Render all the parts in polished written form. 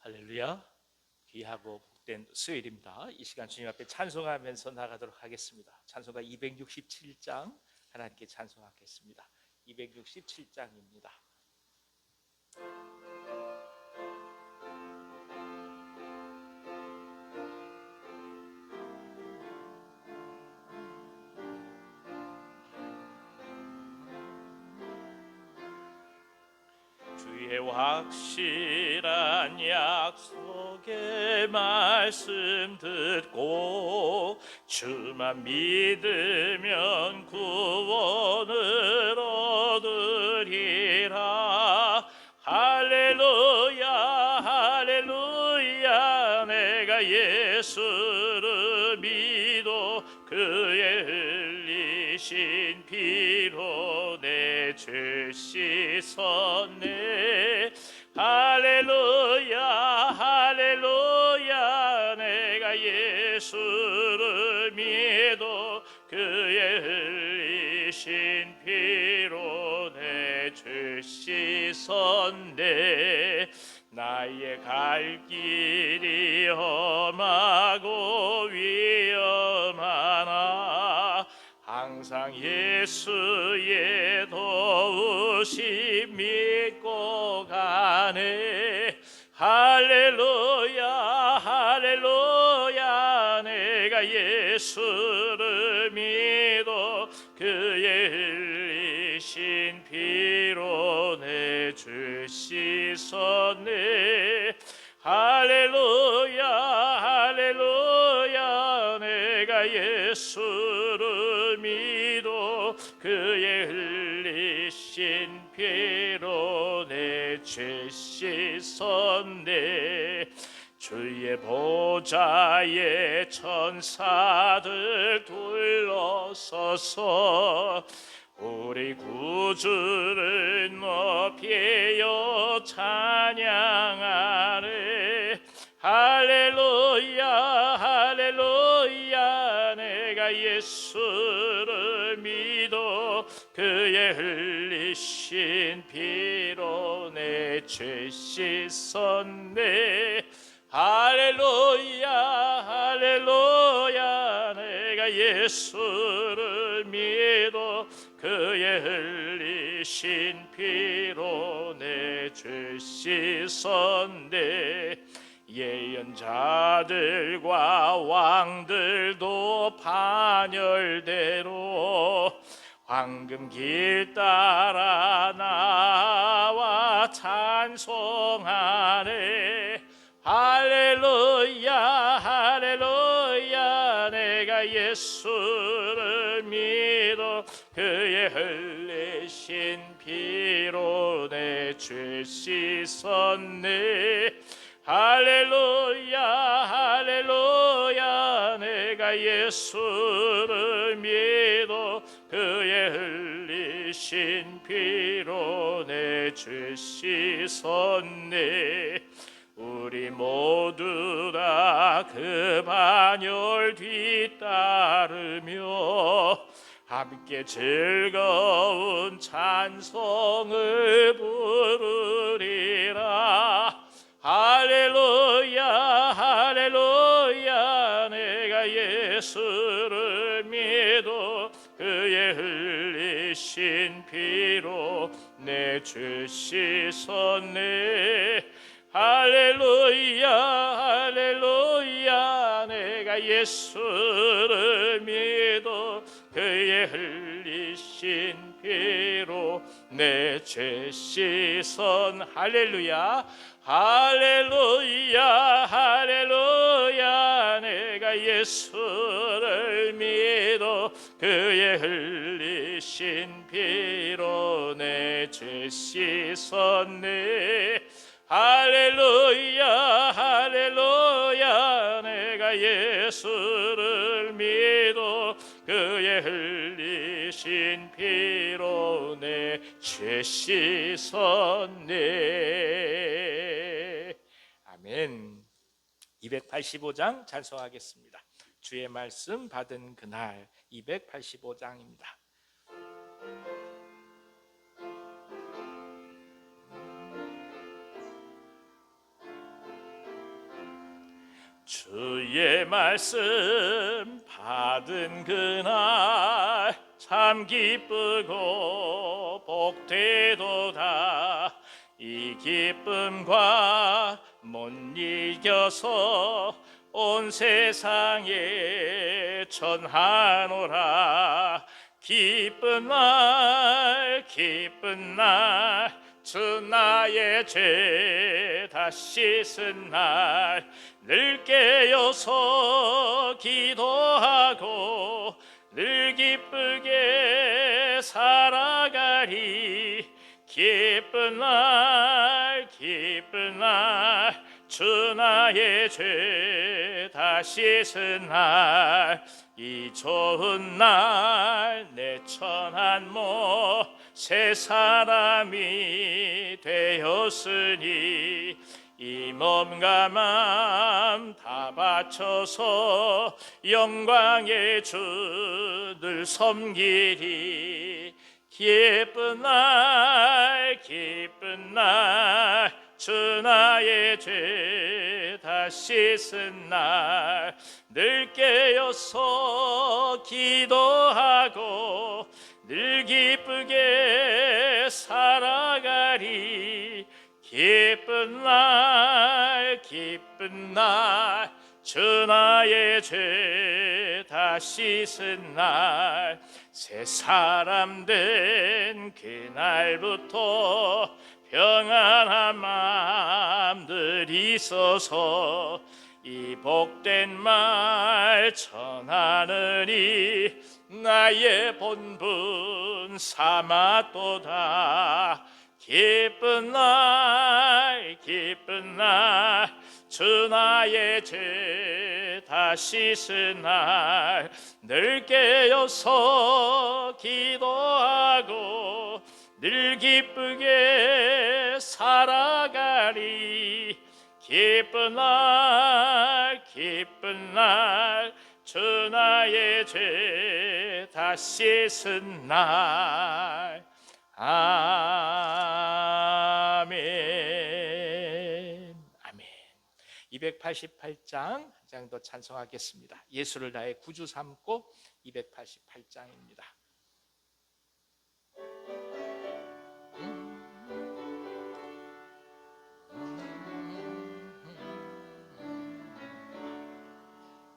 할렐루야. 귀하고 복된 수요일입니다. 이 시간 주님 앞에 찬송하면서 나가도록 하겠습니다. 찬송가 267장 하나님께 찬송하겠습니다. 267장입니다. 주의 확실한 약속의 말씀 듣고 주만 믿으면 구원을 얻으리라. 할렐루야 할렐루야. 내가 예수를 믿어 그의 흘리신 피로 내 죄 씻었네. 할렐루야 할렐루야. 내가 예수를 믿어 그의 흘리신 피로 내 죄 씻었네. 나의 갈 길이 험하고 위험하나 항상 예수의 도우심 믿고 가네. 할렐루야 할렐루야. 내가 예수를 믿어 그의 흘리신 피로 내 죄 씻었네. 할렐루야 할렐루야. 내가 예수를 믿어 그의 흘리신 피로 내 죄 씻었네. 주의 보좌에 천사들 둘러서서 우리 구주를 높이어 찬양하네. 할렐루야 할렐루야. 내가 예수를 믿어 그의 흘리신 피로 내 죄 씻었네. 할렐루야 할렐루야. 내가 예수를 믿어 그의 흘리신 피로 내 죄 씻었네. 예언자들과 왕들도 반열대로 황금 길 따라 나와 찬송하네. 할렐루야 할렐루야. 내가 예수를 믿어 그의 흘리신 피로 내 죄 씻었네. 할렐루야 할렐루야. 내가 예수를 믿어 그의 흘리신 피로 내 죄 씻었네. 우리 모두 다 그 반열 뒤따르며 함께 즐거운 찬송을 부르리라. 할렐루야 할렐루야. 내가 예수를 믿어 그의 흘리신 피로 내 죄 씻었네. 할렐루야 할렐루야. 내가 예수를 믿어 그의 흘리신 피로 내 죄 씻은. 할렐루야 할렐루야 할렐루야. 내가 예수를 믿어 그의 흘리신 피로 내 죄 씻었네. 할렐루야 할렐루야. 내가 예수를 믿어 그의 흘리신 피로 내 죄 씻었네. 아멘. 285장 찬송하겠습니다. 주의 말씀 받은 그날. 285장입니다. 주의 말씀 받은 그날 참 기쁘고 복되도다. 이 기쁨과 못 이겨서 온 세상에 전하노라. 기쁜 날 기쁜 날 주 나의 죄 다 씻은 날 늘 깨어서 기도하고 늘 기쁘게 살아가리. 기쁜 날 기쁜 날 주 나의 죄 다 씻은 날 이 좋은 날 내 천한 모 새 사람이 되었으니 이 몸과 맘 다 바쳐서 영광의 주를 섬기리. 기쁜 날 기쁜 날 주 나의 죄 다 씻은 날 늘 깨어서 기도하고 늘 기쁘게 살아가리. 기쁜 날 기쁜 날 주 나의 죄 다 씻은 날 새 사람 된 그날부터 평안한 마음들 있어서 이 복된 말 전하느니 나의 본분 삼았도다. 기쁜 날 기쁜 날 주 나의 죄 다 씻은 날 늘 깨어서 기도하고 늘 기쁘게 살아가리. 기쁜 날 주 나의 죄 다 씻은 날. 아멘. 아멘. 288장 한 장 더 찬송하겠습니다. 예수를 나의 구주 삼고 288장입니다.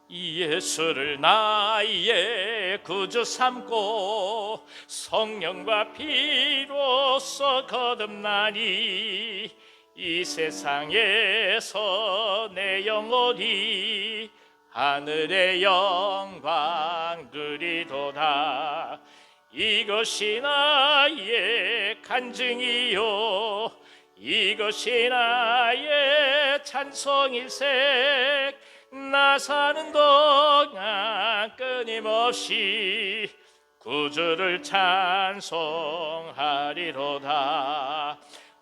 예수를 나의 구주 삼고 성령과 피로써 거듭나니 이 세상에서 내 영혼이 하늘의 영광 누리도다. 이것이 나의 간증이요 이것이 나의 찬송일색. 나 사는 동안 끊임없이 구주를 찬송하리로다.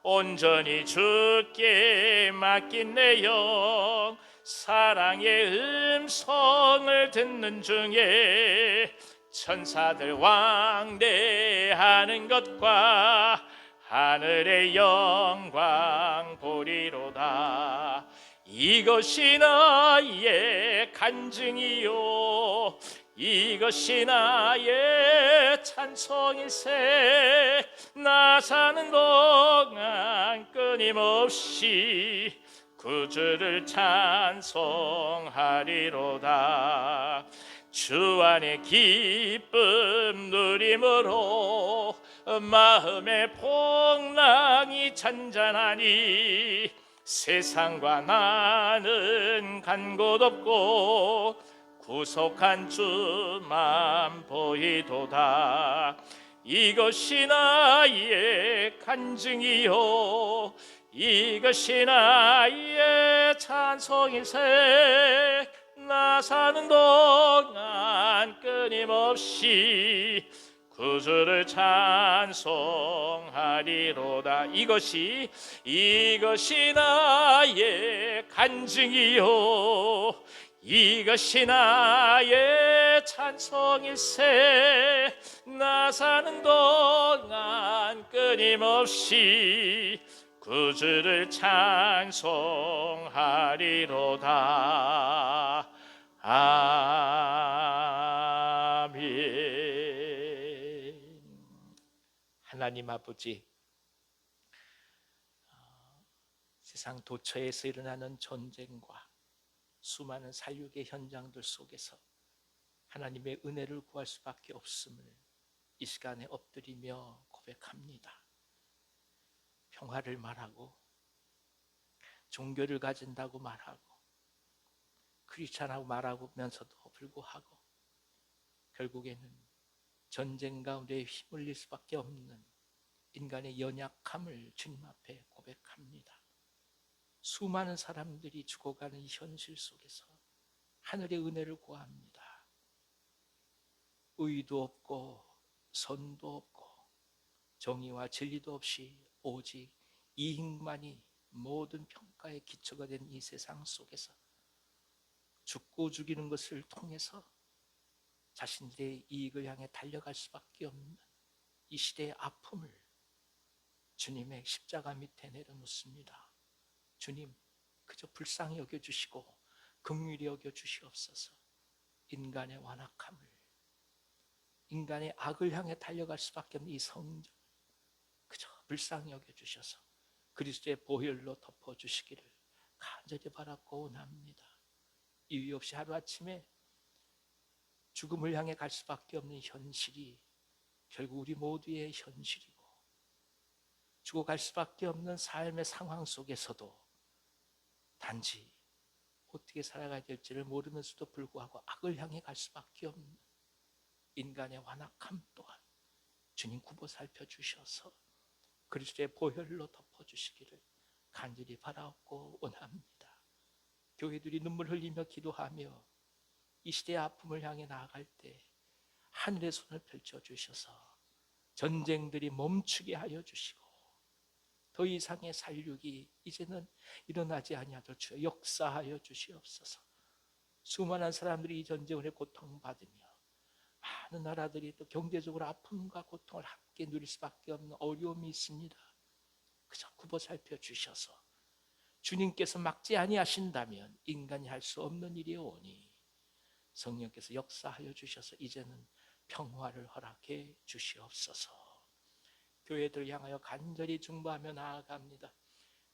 온전히 주께 맡긴 내 영 사랑의 음성을 듣는 중에 천사들 왕래하는 것과 하늘의 영광 보리로다. 이것이 나의 간증이요 이것이 나의 찬송일세. 나 사는 동안 끊임없이 구주를 찬송하리로다. 주 안에 기쁨 누림으로 마음의 풍랑이 잔잔하니 세상과 나는 간 곳 없고 구속한 주만 보이도다. 이것이 나의 간증이요 이것이 나의 찬송일세. 나 사는 동안 끊임없이 구주를 찬송하리로다. 이것이 나의 간증이요 이것이 나의 찬송일세. 나 사는 동안 끊임없이 구주를 찬송하리로다. 아멘. 하나님 아버지, 세상 도처에서 일어나는 전쟁과 수많은 살육의 현장들 속에서 하나님의 은혜를 구할 수밖에 없음을 이 시간에 엎드리며 고백합니다. 평화를 말하고 종교를 가진다고 말하고 크리스찬하고 말하면서도 불구하고 결국에는 전쟁 가운데 힘을낼 수밖에 없는 인간의 연약함을 주님 앞에 고백합니다. 수많은 사람들이 죽어가는 이 현실 속에서 하늘의 은혜를 구합니다. 의도 없고 선도 없고 정의와 진리도 없이 오직 이익만이 모든 평가의 기초가 된 이 세상 속에서 죽고 죽이는 것을 통해서 자신들의 이익을 향해 달려갈 수밖에 없는 이 시대의 아픔을 주님의 십자가 밑에 내려놓습니다. 주님, 그저 불쌍히 여겨주시고 긍휼히 여겨주시옵소서. 인간의 완악함을, 인간의 악을 향해 달려갈 수밖에 없는 이 성전 그저 불쌍히 여겨주셔서 그리스도의 보혈로 덮어주시기를 간절히 바라고 원합니다. 이유 없이 하루아침에 죽음을 향해 갈 수밖에 없는 현실이 결국 우리 모두의 현실이고, 죽어갈 수밖에 없는 삶의 상황 속에서도 단지 어떻게 살아가야 될지를 모르면서도 불구하고 악을 향해 갈 수밖에 없는 인간의 완악함 또한 주님 굽어 살펴주셔서 그리스도의 보혈로 덮어주시기를 간절히 바라옵고 원합니다. 교회들이 눈물 흘리며 기도하며 이 시대의 아픔을 향해 나아갈 때 하늘의 손을 펼쳐주셔서 전쟁들이 멈추게 하여 주시고 더 이상의 살육이 이제는 일어나지 아니하도록 주여 역사하여 주시옵소서. 수많은 사람들이 이 전쟁을 고통받으며 많은 나라들이 또 경제적으로 아픔과 고통을 함께 누릴 수밖에 없는 어려움이 있습니다. 그저 굽어 살펴주셔서 주님께서 막지 아니하신다면 인간이 할 수 없는 일이오니 성령께서 역사하여 주셔서 이제는 평화를 허락해 주시옵소서. 교회들 향하여 간절히 중보하며 나아갑니다.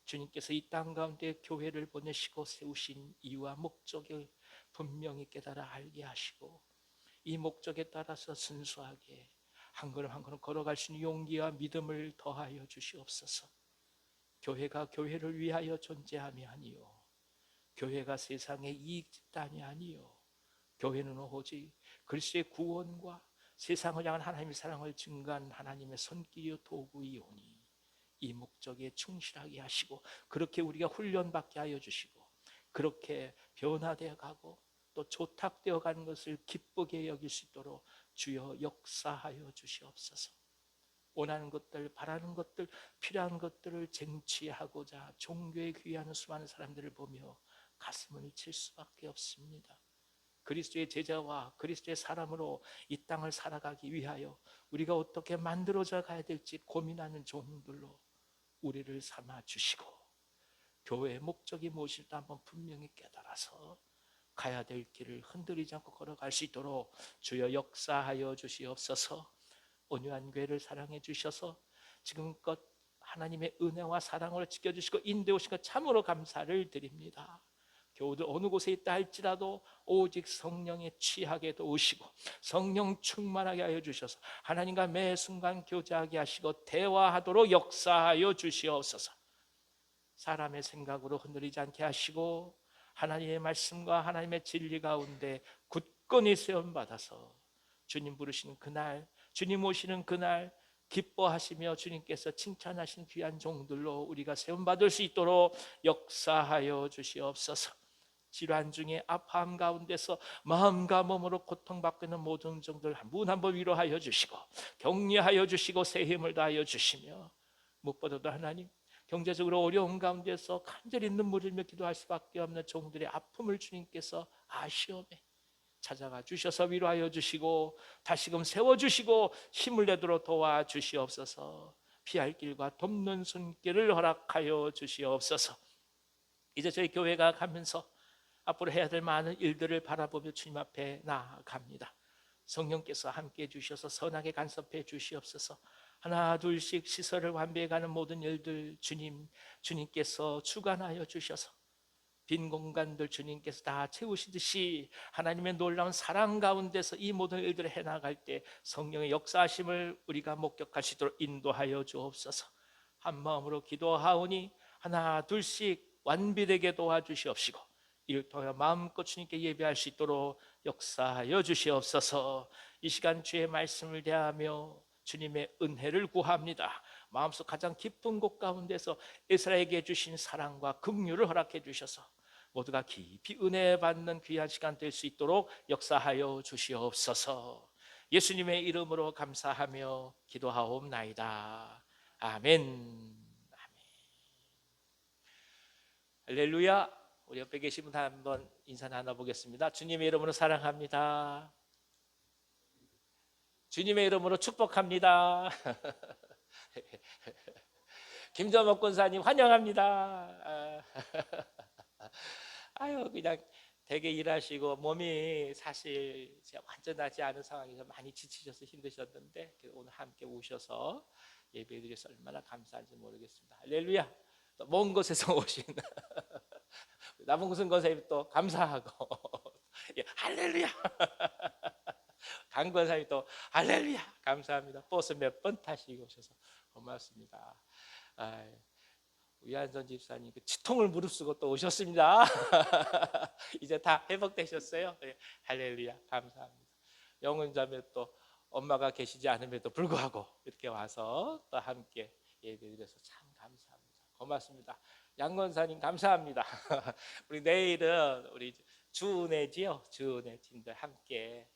주님께서 이 땅 가운데 교회를 보내시고 세우신 이유와 목적을 분명히 깨달아 알게 하시고 이 목적에 따라서 순수하게 한 걸음 한 걸음 걸어갈 수 있는 용기와 믿음을 더하여 주시옵소서. 교회가 교회를 위하여 존재함이 아니요 교회가 세상의 이익 집단이 아니요 교회는 오직 그리스도의 구원과 세상을 향한 하나님의 사랑을 증거한 하나님의 손길이요 도구이오니 이 목적에 충실하게 하시고 그렇게 우리가 훈련받게 하여 주시고 그렇게 변화되어 가고 또 조탁되어 가는 것을 기쁘게 여길 수 있도록 주여 역사하여 주시옵소서. 원하는 것들, 바라는 것들, 필요한 것들을 쟁취하고자 종교에 귀하는 수많은 사람들을 보며 가슴을 칠 수밖에 없습니다. 그리스도의 제자와 그리스도의 사람으로 이 땅을 살아가기 위하여 우리가 어떻게 만들어져 가야 될지 고민하는 종들로 우리를 삼아 주시고 교회의 목적이 무엇일까 한번 분명히 깨달아서 가야 될 길을 흔들리지 않고 걸어갈 수 있도록 주여 역사하여 주시옵소서. 온유한 교회를 사랑해 주셔서 지금껏 하나님의 은혜와 사랑으로 지켜주시고 인도해 오신 것 참으로 감사를 드립니다. 교우들 어느 곳에 있다 할지라도 오직 성령에 취하게 도우시고 성령 충만하게 하여 주셔서 하나님과 매 순간 교제하게 하시고 대화하도록 역사하여 주시옵소서. 사람의 생각으로 흔들리지 않게 하시고 하나님의 말씀과 하나님의 진리 가운데 굳건히 세움받아서 주님 부르시는 그날, 주님 오시는 그날 기뻐하시며 주님께서 칭찬하신 귀한 종들로 우리가 세움받을 수 있도록 역사하여 주시옵소서. 질환 중에 아파함 가운데서 마음과 몸으로 고통받고 있는 모든 종들 한 분 한 분 위로하여 주시고 격려하여 주시고 새 힘을 다하여 주시며 무엇보다도 하나님 경제적으로 어려운 가운데서 간절히 눈물을 흘리며 기도할 수밖에 없는 종들의 아픔을 주님께서 아시오매 찾아가 주셔서 위로하여 주시고 다시금 세워주시고 힘을 내도록 도와주시옵소서. 피할 길과 돕는 손길을 허락하여 주시옵소서. 이제 저희 교회가 가면서 앞으로 해야 될 많은 일들을 바라보며 주님 앞에 나아갑니다. 성령께서 함께해 주셔서 선하게 간섭해 주시옵소서. 하나 둘씩 시설을 완비해가는 모든 일들 주님께서 주관하여 주셔서 빈 공간들 주님께서 다 채우시듯이 하나님의 놀라운 사랑 가운데서 이 모든 일들을 해나갈 때 성령의 역사하심을 우리가 목격할 수 있도록 인도하여 주옵소서. 한 마음으로 기도하오니 하나 둘씩 완비되게 도와주시옵시고 이를 통해 마음껏 주님께 예배할 수 있도록 역사하여 주시옵소서. 이 시간 주의 말씀을 대하며 주님의 은혜를 구합니다. 마음속 가장 깊은 곳 가운데서 에스라에게 주신 사랑과 긍휼을 허락해 주셔서 모두가 깊이 은혜 받는 귀한 시간 될 수 있도록 역사하여 주시옵소서. 예수님의 이름으로 감사하며 기도하옵나이다. 아멘. 아멘. 할렐루야. 우리 옆에 계신 분 한번 인사 나눠보겠습니다. 주님의 이름으로 사랑합니다. 주님의 이름으로 축복합니다. 김정목 권사님 환영합니다. 아유, 그냥 되게 일하시고 몸이 사실 완전하지 않은 상황에서 많이 지치셔서 힘드셨는데 오늘 함께 오셔서 예배해 주셔서 얼마나 감사한지 모르겠습니다. 할렐루야. 또 먼 곳에서 오신 남은구순 권사님 또 감사하고 예, 할렐루야. 강 권사님 또 할렐루야 감사합니다. 버스 몇 번 타시고 오셔서 고맙습니다. 위안선 집사님 치통을 무릅쓰고 또 오셨습니다. 이제 다 회복되셨어요. 네, 할렐루야 감사합니다. 영혼자매 또 엄마가 계시지 않음에도 불구하고 이렇게 와서 또 함께 예배드려서 참 감사합니다. 고맙습니다. 양권사님 감사합니다. 우리 내일은 우리 주은혜지요. 주은혜 팀들 함께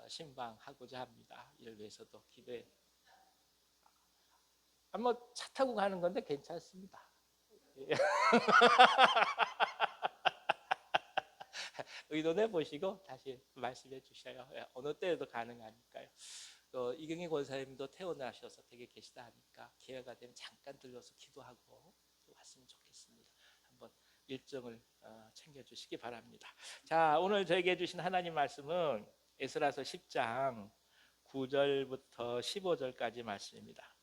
신방하고자 합니다. 이를 위해서도 기도해. 한번 차 타고 가는 건데 괜찮습니다. 의논해 보시고 다시 말씀해 주셔요. 어느 때에도 가능하니까요. 또 이경희 권사님도 태어나셔서 되게 계시다 하니까 기회가 되면 잠깐 들러서 기도하고 왔으면 좋겠습니다. 한번 일정을 챙겨 주시기 바랍니다. 자, 오늘 저에게 주신 하나님 말씀은 에스라서 10장 9절부터 15절까지 말씀입니다.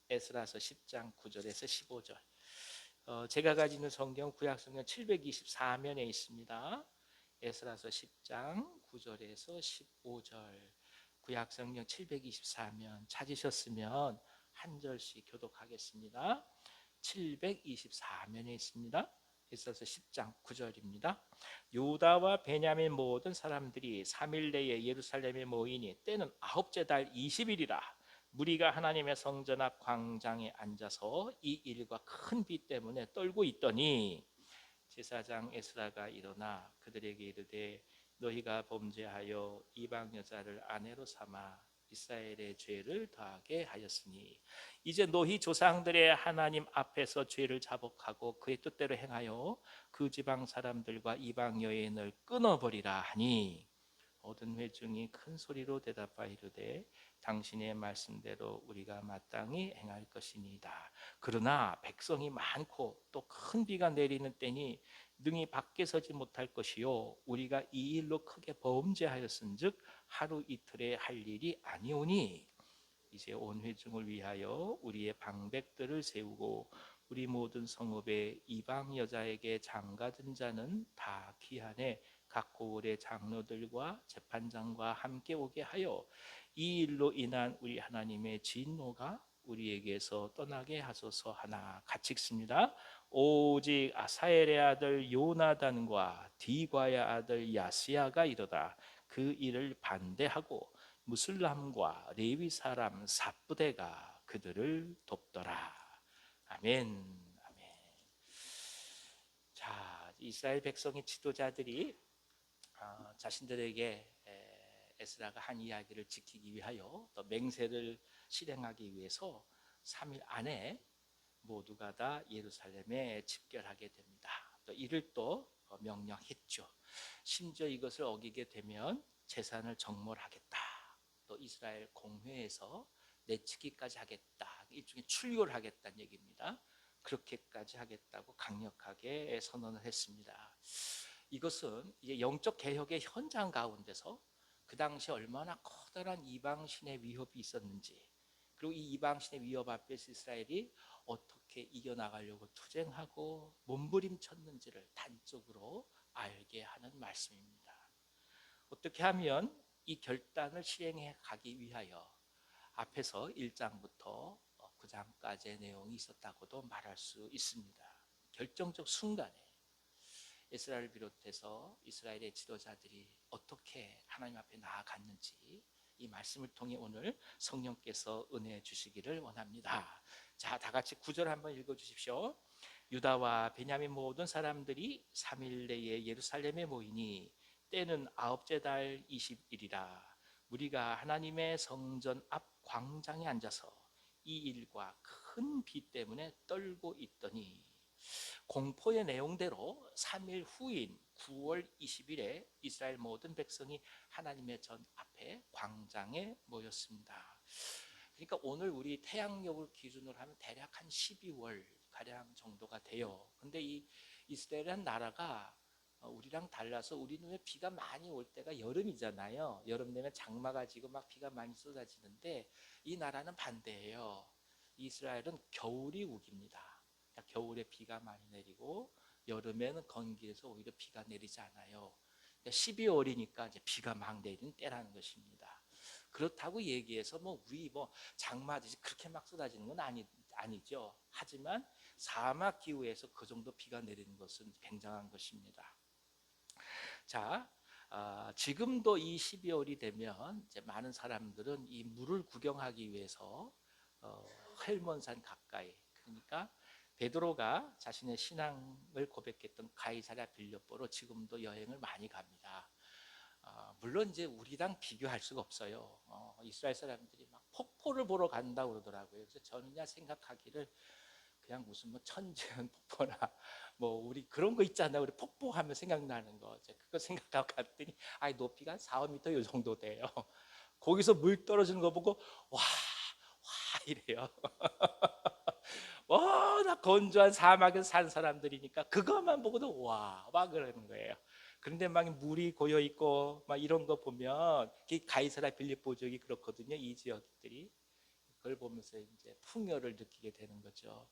에스라서 10장 9절에서 15절. 제가 가지고 있는 성경 구약성경 724면에 있습니다. 에스라서 10장 9절에서 15절 구약성경 724면 찾으셨으면 한 절씩 교독하겠습니다. 724면에 있습니다. 에스라서 10장 9절입니다. 유다와 베냐민 모든 사람들이 3일 내에 예루살렘에 모이니 때는 아홉째 달 20일이라 무리가 하나님의 성전 앞 광장에 앉아서 이 일과 큰 비 때문에 떨고 있더니 제사장 에스라가 일어나 그들에게 이르되 너희가 범죄하여 이방 여자를 아내로 삼아 이스라엘의 죄를 더하게 하였으니 이제 너희 조상들의 하나님 앞에서 죄를 자복하고 그의 뜻대로 행하여 그 지방 사람들과 이방 여인을 끊어버리라 하니 모든 회중이 큰 소리로 대답하여 이르되 당신의 말씀대로 우리가 마땅히 행할 것이니이다. 그러나 백성이 많고 또 큰 비가 내리는 때니 능히 밖에 서지 못할 것이요 우리가 이 일로 크게 범죄하였은즉 하루 이틀에 할 일이 아니오니 이제 온 회중을 위하여 우리의 방백들을 세우고 우리 모든 성읍의 이방 여자에게 장가든 자는 다 귀환해 각 고을의 장로들과 재판장과 함께 오게 하여 이 일로 인한 우리 하나님의 진노가 우리에게서 떠나게 하소서 하나. 같이 읽습니다. 오직 아사엘의 아들 요나단과 디과의 아들 야스야가 이르다 그 일을 반대하고 무슬람과 레위 사람 삽부대가 그들을 돕더라. 아멘. 아멘. 자, 이스라엘 백성의 지도자들이 자신들에게 에스라가 한 이야기를 지키기 위하여 또 맹세를 실행하기 위해서 3일 안에 모두가 다 예루살렘에 집결하게 됩니다. 또 이를 또 명령했죠. 심지어 이것을 어기게 되면 재산을 정몰하겠다. 또 이스라엘 공회에서 내치기까지 하겠다. 일종의 출교를 하겠다는 얘기입니다. 그렇게까지 하겠다고 강력하게 선언을 했습니다. 이것은 이제 영적 개혁의 현장 가운데서 그 당시 얼마나 커다란 이방신의 위협이 있었는지, 그리고 이 이방신의 위협 앞에서 이스라엘이 어떻게 이겨나가려고 투쟁하고 몸부림쳤는지를 단적으로 알게 하는 말씀입니다. 어떻게 하면 이 결단을 실행해 가기 위하여 앞에서 1장부터 9장까지의 내용이 있었다고도 말할 수 있습니다. 결정적 순간에 이스라엘을 비롯해서 이스라엘의 지도자들이 어떻게 하나님 앞에 나아갔는지 이 말씀을 통해 오늘 성령께서 은혜 주시기를 원합니다. 자, 다 같이 9절 한번 읽어 주십시오. 유다와 베냐민 모든 사람들이 3일 내에 예루살렘에 모이니 때는 아홉째 달 20일이라. 무리가 하나님의 성전 앞 광장에 앉아서 이 일과 큰 비 때문에 떨고 있더니, 공포의 내용대로 3일 후인 9월 20일에 이스라엘 모든 백성이 하나님의 전 앞에 광장에 모였습니다. 그러니까 오늘 우리 태양력을 기준으로 하면 대략 한 12월 가량 정도가 돼요. 근데 이 이스라엘이라는 나라가 우리랑 달라서 우리는 왜 비가 많이 올 때가 여름이잖아요. 여름 되면 장마가 지고 막 비가 많이 쏟아지는데 이 나라는 반대예요. 이스라엘은 겨울이 우깁니다. 그러니까 겨울에 비가 많이 내리고 여름에는 건기에서 오히려 비가 내리지 않아요. 그러니까 12월이니까 이제 비가 막 내리는 때라는 것입니다. 그렇다고 얘기해서 우리 장마듯이 그렇게 막 쏟아지는 건 아니죠. 하지만 사막 기후에서 그 정도 비가 내리는 것은 굉장한 것입니다. 자, 지금도 이 12월이 되면 이제 많은 사람들은 이 물을 구경하기 위해서 헬몬산 가까이, 그러니까 베드로가 자신의 신앙을 고백했던 가이사랴 빌립보로 지금도 여행을 많이 갑니다. 물론 이제 우리랑 비교할 수가 없어요. 이스라엘 사람들이 막 폭포를 보러 간다고 그러더라고요. 그래서 저는야 생각하기를 그냥 무슨 천지연 폭포나 우리 그런 거 있잖아요. 우리 폭포하면 생각나는 거. 그거 생각하고 갔더니 높이가 한 4, 5m 이 정도 돼요. 거기서 물 떨어지는 거 보고 와 이래요. 워낙 건조한 사막에서 산 사람들이니까 그것만 보고도 와 그러는 거예요. 그런데 막 물이 고여 있고 막 이런 거 보면 가이사랴 빌립보 지역이 그렇거든요. 이 지역들이 그걸 보면서 이제 풍요를 느끼게 되는 거죠.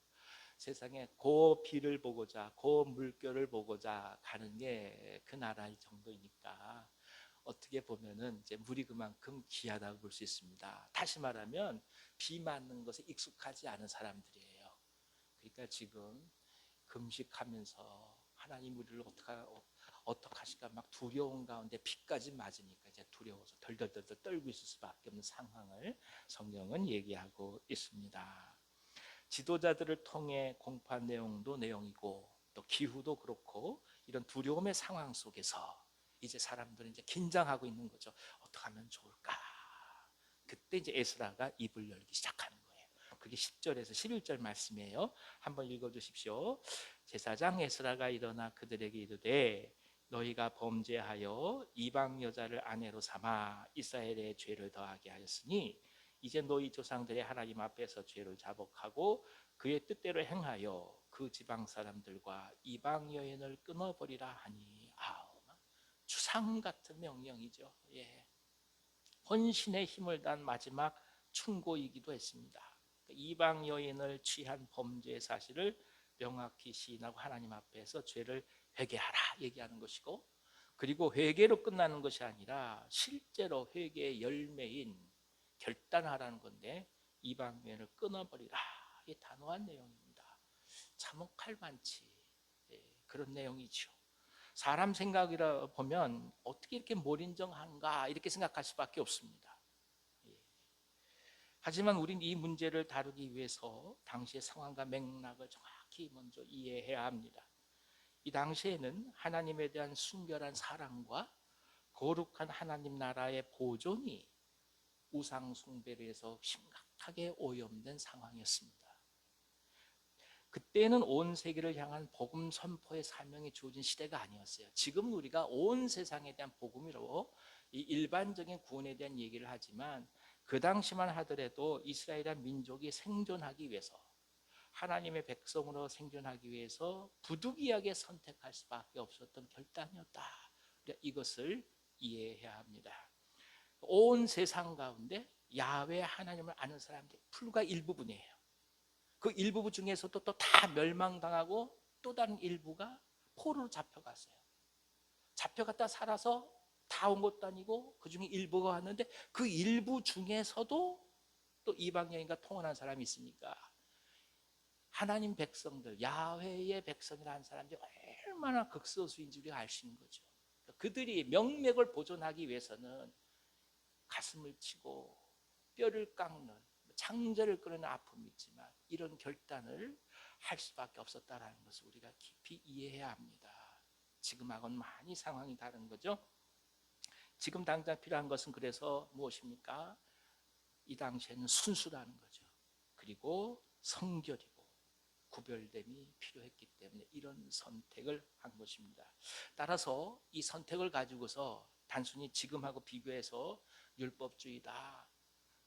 세상에 그 비를 보고자, 그 물결을 보고자 가는 게 그 나라의 정도이니까 어떻게 보면은 이제 물이 그만큼 귀하다고 볼 수 있습니다. 다시 말하면 비 맞는 것에 익숙하지 않은 사람들이에요. 그러니까 지금 금식하면서 하나님 우리를 어떻게 하실까 막 두려운 가운데 비까지 맞으니까 이제 두려워서 덜덜덜 떨고 있을 수밖에 없는 상황을 성경은 얘기하고 있습니다. 지도자들을 통해 공포한 내용도 내용이고 또 기후도 그렇고 이런 두려움의 상황 속에서 이제 사람들은 이제 긴장하고 있는 거죠. 어떻게 하면 좋을까? 그때 이제 에스라가 입을 열기 시작하는 거예요. 그게 10절에서 11절 말씀이에요. 한번 읽어 주십시오. 제사장 에스라가 일어나 그들에게 이르되 너희가 범죄하여 이방 여자를 아내로 삼아 이스라엘의 죄를 더하게 하였으니 이제 너희 조상들의 하나님 앞에서 죄를 자복하고 그의 뜻대로 행하여 그 지방 사람들과 이방 여인을 끊어버리라 하니. 주상 같은 명령이죠. 헌신의 힘을 단 마지막 충고이기도 했습니다. 이방 여인을 취한 범죄의 사실을 명확히 시인하고 하나님 앞에서 죄를 회개하라 얘기하는 것이고, 그리고 회개로 끝나는 것이 아니라 실제로 회개의 열매인 결단하라는 건데 이방 여인을 끊어버리라. 이게 단호한 내용입니다. 참혹할 만치 그런 내용이죠. 사람 생각이라 보면 어떻게 이렇게 몰인정한가 이렇게 생각할 수밖에 없습니다. 하지만 우린 이 문제를 다루기 위해서 당시의 상황과 맥락을 정확히 먼저 이해해야 합니다. 이 당시에는 하나님에 대한 순결한 사랑과 거룩한 하나님 나라의 보존이 우상 숭배로 해서 심각하게 오염된 상황이었습니다. 그때는 온 세계를 향한 복음 선포의 사명이 주어진 시대가 아니었어요. 지금 우리가 온 세상에 대한 복음으로 이 일반적인 구원에 대한 얘기를 하지만 그 당시만 하더라도 이스라엘이란 민족이 생존하기 위해서, 하나님의 백성으로 생존하기 위해서 부득이하게 선택할 수밖에 없었던 결단이었다. 이것을 이해해야 합니다. 온 세상 가운데 야훼 하나님을 아는 사람들이 불과 일부분이에요. 그 일부분 중에서도 또 다 멸망당하고 또 다른 일부가 포로로 잡혀갔어요. 잡혀갔다 살아서 다 온 것도 아니고 그 중에 일부가 왔는데 그 일부 중에서도 또 이방 여인과 통혼한 사람이 있으니까 하나님 백성들, 야훼의 백성이라는 사람들이 얼마나 극소수인지 우리가 알 수 있는 거죠. 그들이 명맥을 보존하기 위해서는 가슴을 치고 뼈를 깎는, 창자를 끄는 아픔이 있지만 이런 결단을 할 수밖에 없었다는 것을 우리가 깊이 이해해야 합니다. 지금하고는 많이 상황이 다른 거죠. 지금 당장 필요한 것은 그래서 무엇입니까? 이 당시에는 순수라는 거죠. 그리고 성결이고 구별됨이 필요했기 때문에 이런 선택을 한 것입니다. 따라서 이 선택을 가지고서 단순히 지금하고 비교해서 율법주의다,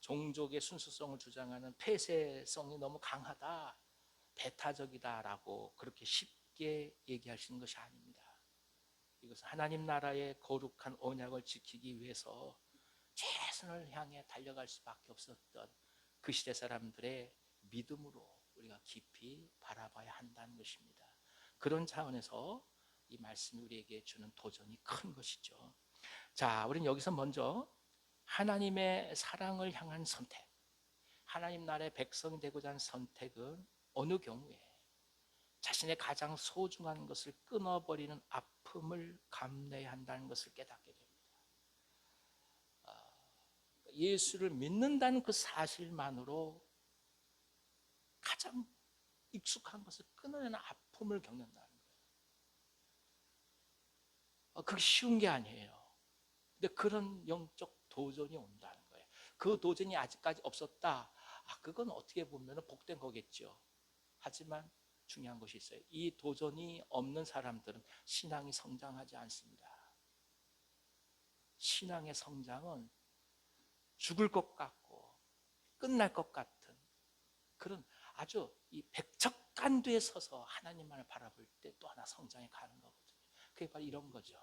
종족의 순수성을 주장하는 폐쇄성이 너무 강하다, 배타적이다라고 그렇게 쉽게 얘기할 수 있는 것이 아닙니다. 이것은 하나님 나라의 거룩한 언약을 지키기 위해서 최선을 향해 달려갈 수밖에 없었던 그 시대 사람들의 믿음으로 우리가 깊이 바라봐야 한다는 것입니다. 그런 차원에서 이 말씀이 우리에게 주는 도전이 큰 것이죠. 자, 우리는 여기서 먼저 하나님의 사랑을 향한 선택, 하나님 나라의 백성이 되고자 하는 선택은 어느 경우에 자신의 가장 소중한 것을 끊어버리는 아픔을 감내해야 한다는 것을 깨닫게 됩니다. 예수를 믿는다는 그 사실만으로 가장 익숙한 것을 끊어내는 아픔을 겪는다는 거예요. 그게 쉬운 게 아니에요. 근데 그런 영적 도전이 온다는 거예요. 그 도전이 아직까지 없었다. 그건 어떻게 보면 복된 거겠죠. 하지만 중요한 것이 있어요. 이 도전이 없는 사람들은 신앙이 성장하지 않습니다. 신앙의 성장은 죽을 것 같고 끝날 것 같은 그런 아주 이 백척간두에 서서 하나님만을 바라볼 때 또 하나 성장해 가는 거거든요. 그게 바로 이런 거죠.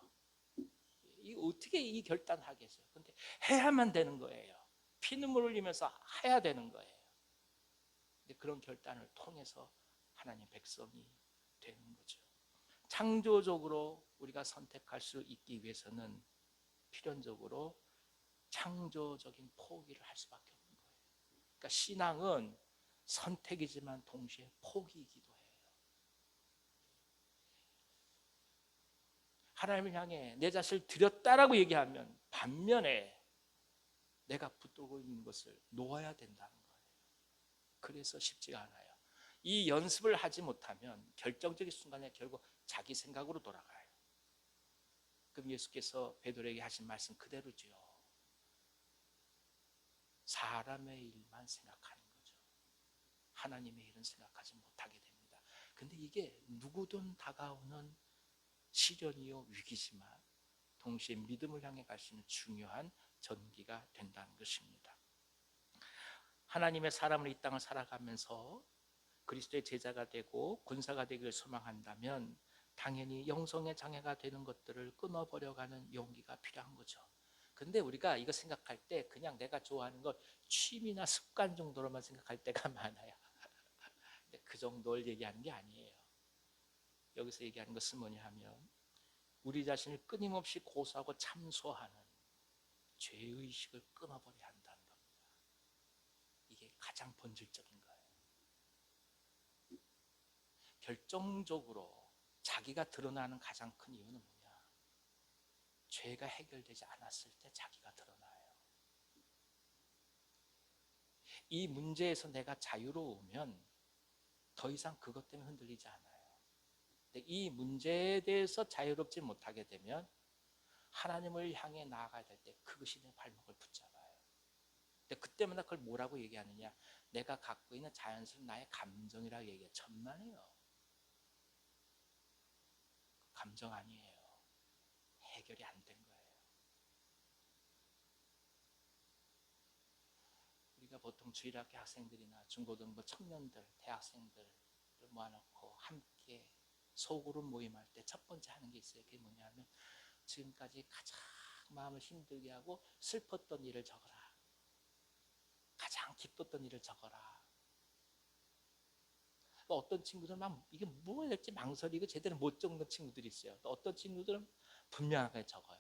이 어떻게 이 결단하겠어요? 근데 해야만 되는 거예요. 피눈물 흘리면서 해야 되는 거예요. 근데 그런 결단을 통해서 하나님 백성이 되는 거죠. 창조적으로 우리가 선택할 수 있기 위해서는 필연적으로 창조적인 포기를 할 수밖에 없는 거예요. 그러니까 신앙은 선택이지만 동시에 포기이기도 해요. 하나님을 향해 내 자신을 드렸다라고 얘기하면 반면에 내가 붙들고 있는 것을 놓아야 된다는 거예요. 그래서 쉽지가 않아요. 이 연습을 하지 못하면 결정적인 순간에 결국 자기 생각으로 돌아가요. 그럼 예수께서 베드로에게 하신 말씀 그대로죠. 사람의 일만 생각하는 거죠. 하나님의 일은 생각하지 못하게 됩니다. 근데 이게 누구든 다가오는 시련이요 위기지만 동시에 믿음을 향해 갈 수 있는 중요한 전기가 된다는 것입니다. 하나님의 사람으로 이 땅을 살아가면서 그리스도의 제자가 되고 군사가 되기를 소망한다면 당연히 영성의 장애가 되는 것들을 끊어버려가는 용기가 필요한 거죠. 근데 우리가 이거 생각할 때 그냥 내가 좋아하는 것 취미나 습관 정도로만 생각할 때가 많아요. 근데 그 정도를 얘기하는 게 아니에요. 여기서 얘기하는 것은 뭐냐 하면 우리 자신을 끊임없이 고소하고 참소하는 죄의식을 끊어버려야 한다는 겁니다. 이게 가장 본질적인 거예요. 결정적으로 자기가 드러나는 가장 큰 이유는 뭐냐? 죄가 해결되지 않았을 때 자기가 드러나요. 이 문제에서 내가 자유로우면 더 이상 그것 때문에 흔들리지 않아요. 근데 이 문제에 대해서 자유롭지 못하게 되면 하나님을 향해 나아가야 될 때 그것이 내 발목을 붙잡아요. 근데 그때마다 그걸 뭐라고 얘기하느냐? 내가 갖고 있는 자연스러운 나의 감정이라고 얘기해요. 천만에요. 감정 아니에요. 해결이 안 된 거예요. 우리가 보통 주일학교 학생들이나 중고등부 청년들, 대학생들 모아놓고 함께 소그룹 모임할 때 첫 번째 하는 게 있어요. 그게 뭐냐면 지금까지 가장 마음을 힘들게 하고 슬펐던 일을 적어라. 가장 기뻤던 일을 적어라. 또 어떤 친구들은 막 이게 뭐 해야 될지 망설이고 제대로 못 적는 친구들이 있어요. 또 어떤 친구들은 분명하게 적어요.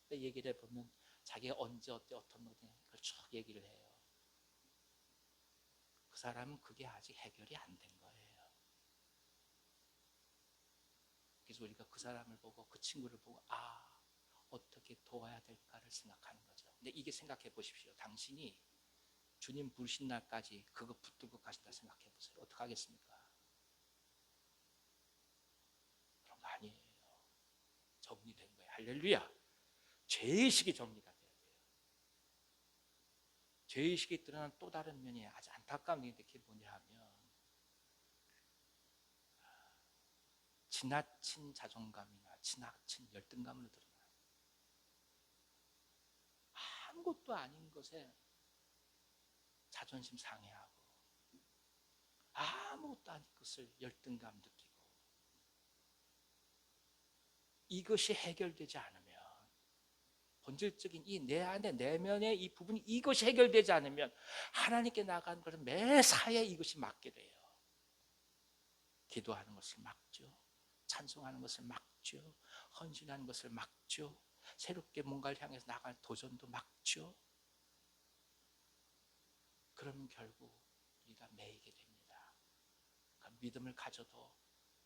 근데 얘기를 해보면 자기가 언제 어떤 노래 그걸 쭉 얘기를 해요. 그 사람은 그게 아직 해결이 안 된 거예요. 그래서 우리가 그 사람을 보고 그 친구를 보고 어떻게 도와야 될까를 생각하는 거죠. 근데 이게 생각해 보십시오. 당신이 주님 부르신 날까지 그거 붙들고 가신다 생각해 보세요. 어떻게 하겠습니까? 그런 거 아니에요. 정리된 거예요. 할렐루야. 죄의식이 정리가 돼야 돼요. 죄의식이 드러난 또 다른 면이 아주 안타까운 일인데 그게 뭐냐 하면 지나친 자존감이나 지나친 열등감으로 드러나요. 아무것도 아닌 것에 자존심 상해하고 아무것도 아닌 것을 열등감 느끼고 이것이 해결되지 않으면 본질적인 이 내 안에 내면의 이 부분이 이것이 해결되지 않으면 하나님께 나가는 것은 매사에 이것이 막게 돼요. 기도하는 것을 막죠. 찬송하는 것을 막죠. 헌신하는 것을 막죠. 새롭게 뭔가를 향해서 나갈 도전도 막죠. 그러면 결국 우리가 매이게 됩니다. 그러니까 믿음을 가져도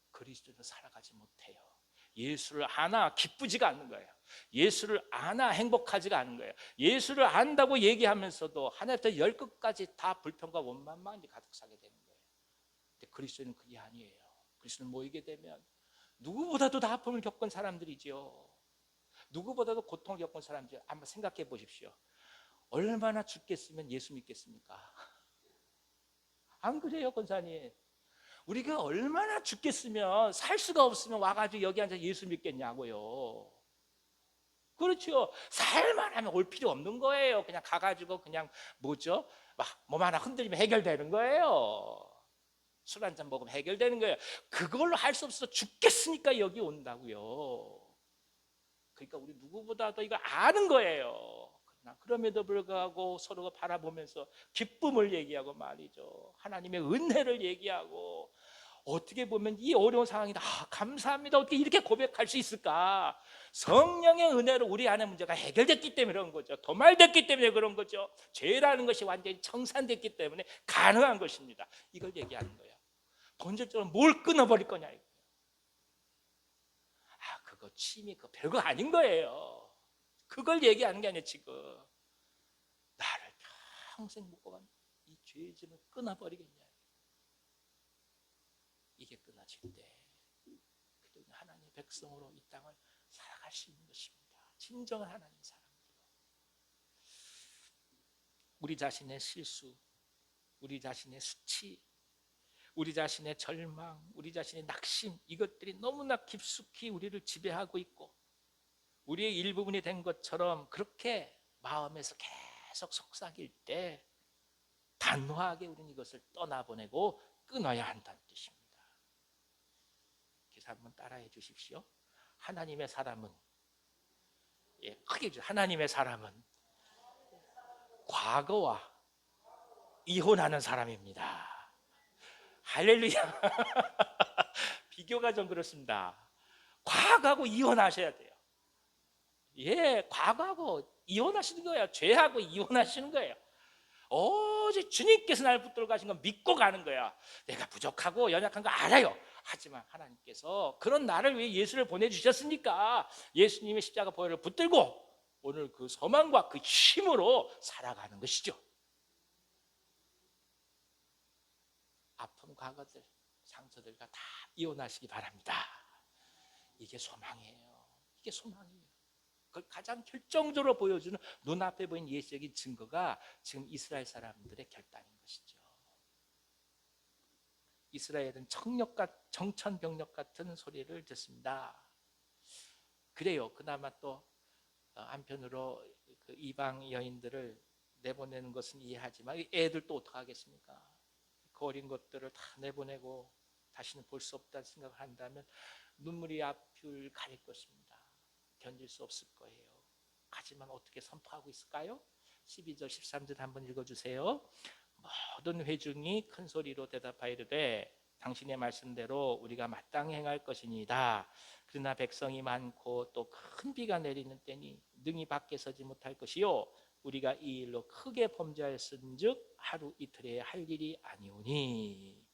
그리스도로 살아가지 못해요. 예수를 아나 기쁘지가 않는 거예요. 예수를 아나 행복하지가 않은 거예요. 예수를 안다고 얘기하면서도 하나부터 열 끝까지 다 불평과 원망만 가득 차게 되는 거예요. 근데 그리스도는 그게 아니에요. 그리스도는 모이게 되면 누구보다도 다 아픔을 겪은 사람들이죠. 누구보다도 고통을 겪은 사람들. 한번 생각해 보십시오. 얼마나 죽겠으면 예수 믿겠습니까? 안 그래요, 권사님? 우리가 얼마나 죽겠으면 살 수가 없으면 와가지고 여기 앉아 예수 믿겠냐고요. 그렇죠. 살만 하면 올 필요 없는 거예요. 그냥 가가지고 그냥 뭐죠? 막 몸 하나 흔들리면 해결되는 거예요. 술 한잔 먹으면 해결되는 거예요. 그걸로 할 수 없어서 죽겠으니까 여기 온다고요. 그러니까 우리 누구보다도 이거 아는 거예요. 그럼에도 불구하고 서로가 바라보면서 기쁨을 얘기하고 말이죠. 하나님의 은혜를 얘기하고 어떻게 보면 이 어려운 상황이다. 감사합니다. 어떻게 이렇게 고백할 수 있을까? 성령의 은혜로 우리 안의 문제가 해결됐기 때문에 그런 거죠. 도말됐기 때문에 그런 거죠. 죄라는 것이 완전히 청산됐기 때문에 가능한 것입니다. 이걸 얘기하는 거예요. 본질적으로 뭘 끊어버릴 거냐 이거예요. 그거 취미 그거 별거 아닌 거예요. 그걸 얘기하는 게 아니에요. 지금 나를 평생 묶고 간 이 죄의 짐을 끊어버리겠냐. 이게 끊어질 때 그때 하나님의 백성으로 이 땅을 살아갈 수 있는 것입니다. 진정한 하나님의 사람으로 우리 자신의 실수, 우리 자신의 수치, 우리 자신의 절망, 우리 자신의 낙심 이것들이 너무나 깊숙이 우리를 지배하고 있고 우리의 일부분이 된 것처럼 그렇게 마음에서 계속 속삭일 때 단호하게 우리는 이것을 떠나보내고 끊어야 한다는 뜻입니다. 그래서 한번 따라해 주십시오. 하나님의 사람은 크게 해주세요. 하나님의 사람은 과거와 이혼하는 사람입니다. 할렐루야. 비교가 좀 그렇습니다. 과거하고 이혼하셔야 돼요. 과거하고 이혼하시는 거예요. 죄하고 이혼하시는 거예요. 오직 주님께서 나를 붙들어 가신 건 믿고 가는 거야. 내가 부족하고 연약한 거 알아요. 하지만 하나님께서 그런 나를 위해 예수를 보내주셨으니까 예수님의 십자가 보혈을 붙들고 오늘 그 소망과 그 힘으로 살아가는 것이죠. 아픈 과거들, 상처들과 다 이혼하시기 바랍니다. 이게 소망이에요. 이게 소망이에요. 그걸 가장 결정적으로 보여주는 눈앞에 보이는 예시적인 증거가 지금 이스라엘 사람들의 결단인 것이죠. 이스라엘은 정천벽력 같은 소리를 듣습니다. 그래요. 그나마 또 한편으로 그 이방 여인들을 내보내는 것은 이해하지만 애들 또 어떡하겠습니까? 그 어린 것들을 다 내보내고 다시는 볼 수 없다는 생각을 한다면 눈물이 앞을 가릴 것입니다. 견딜 수 없을 거예요. 하지만 어떻게 선포하고 있을까요? 12절 13절 한번 읽어주세요. 모든 회중이 큰 소리로 대답하이르되 당신의 말씀대로 우리가 마땅히 행할 것이니이다. 그러나 백성이 많고 또 큰 비가 내리는 때니 능히 밖에 서지 못할 것이요 우리가 이 일로 크게 범죄하였은즉 하루 이틀에 할 일이 아니오니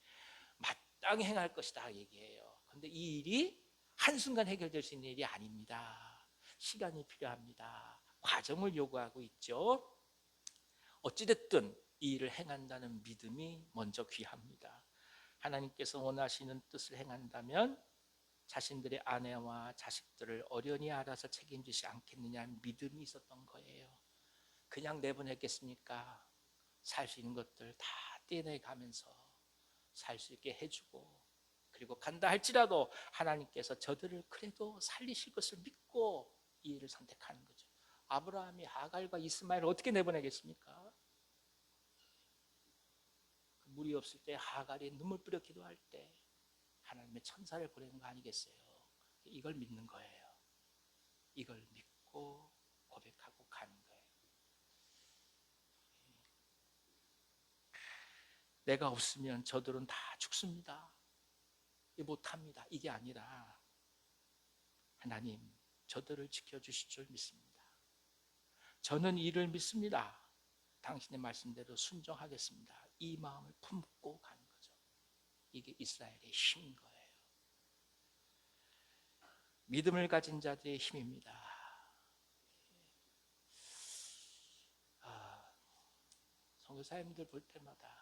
마땅히 행할 것이다 얘기해요. 그런데 이 일이 한순간 해결될 수 있는 일이 아닙니다. 시간이 필요합니다. 과정을 요구하고 있죠. 어찌됐든 이 일을 행한다는 믿음이 먼저 귀합니다. 하나님께서 원하시는 뜻을 행한다면 자신들의 아내와 자식들을 어련히 알아서 책임지지 않겠느냐는 믿음이 있었던 거예요. 그냥 내보냈겠습니까? 살 수 있는 것들 다 떼내 가면서 살 수 있게 해주고, 그리고 간다 할지라도 하나님께서 저들을 그래도 살리실 것을 믿고 이 일을 선택하는 거죠. 아브라함이 하갈과 이스마엘을 어떻게 내보내겠습니까? 물이 없을 때 하갈이 눈물 뿌려 기도할 때 하나님의 천사를 보내는 거 아니겠어요? 이걸 믿는 거예요. 이걸 믿고 고백하고 가는 거예요. 내가 없으면 저들은 다 죽습니다. 못합니다. 이게 아니라 하나님 저들을 지켜주실 줄 믿습니다. 저는 이를 믿습니다. 당신의 말씀대로 순종하겠습니다. 이 마음을 품고 가는 거죠. 이게 이스라엘의 힘인 거예요. 믿음을 가진 자들의 힘입니다. 선교사님들 볼 때마다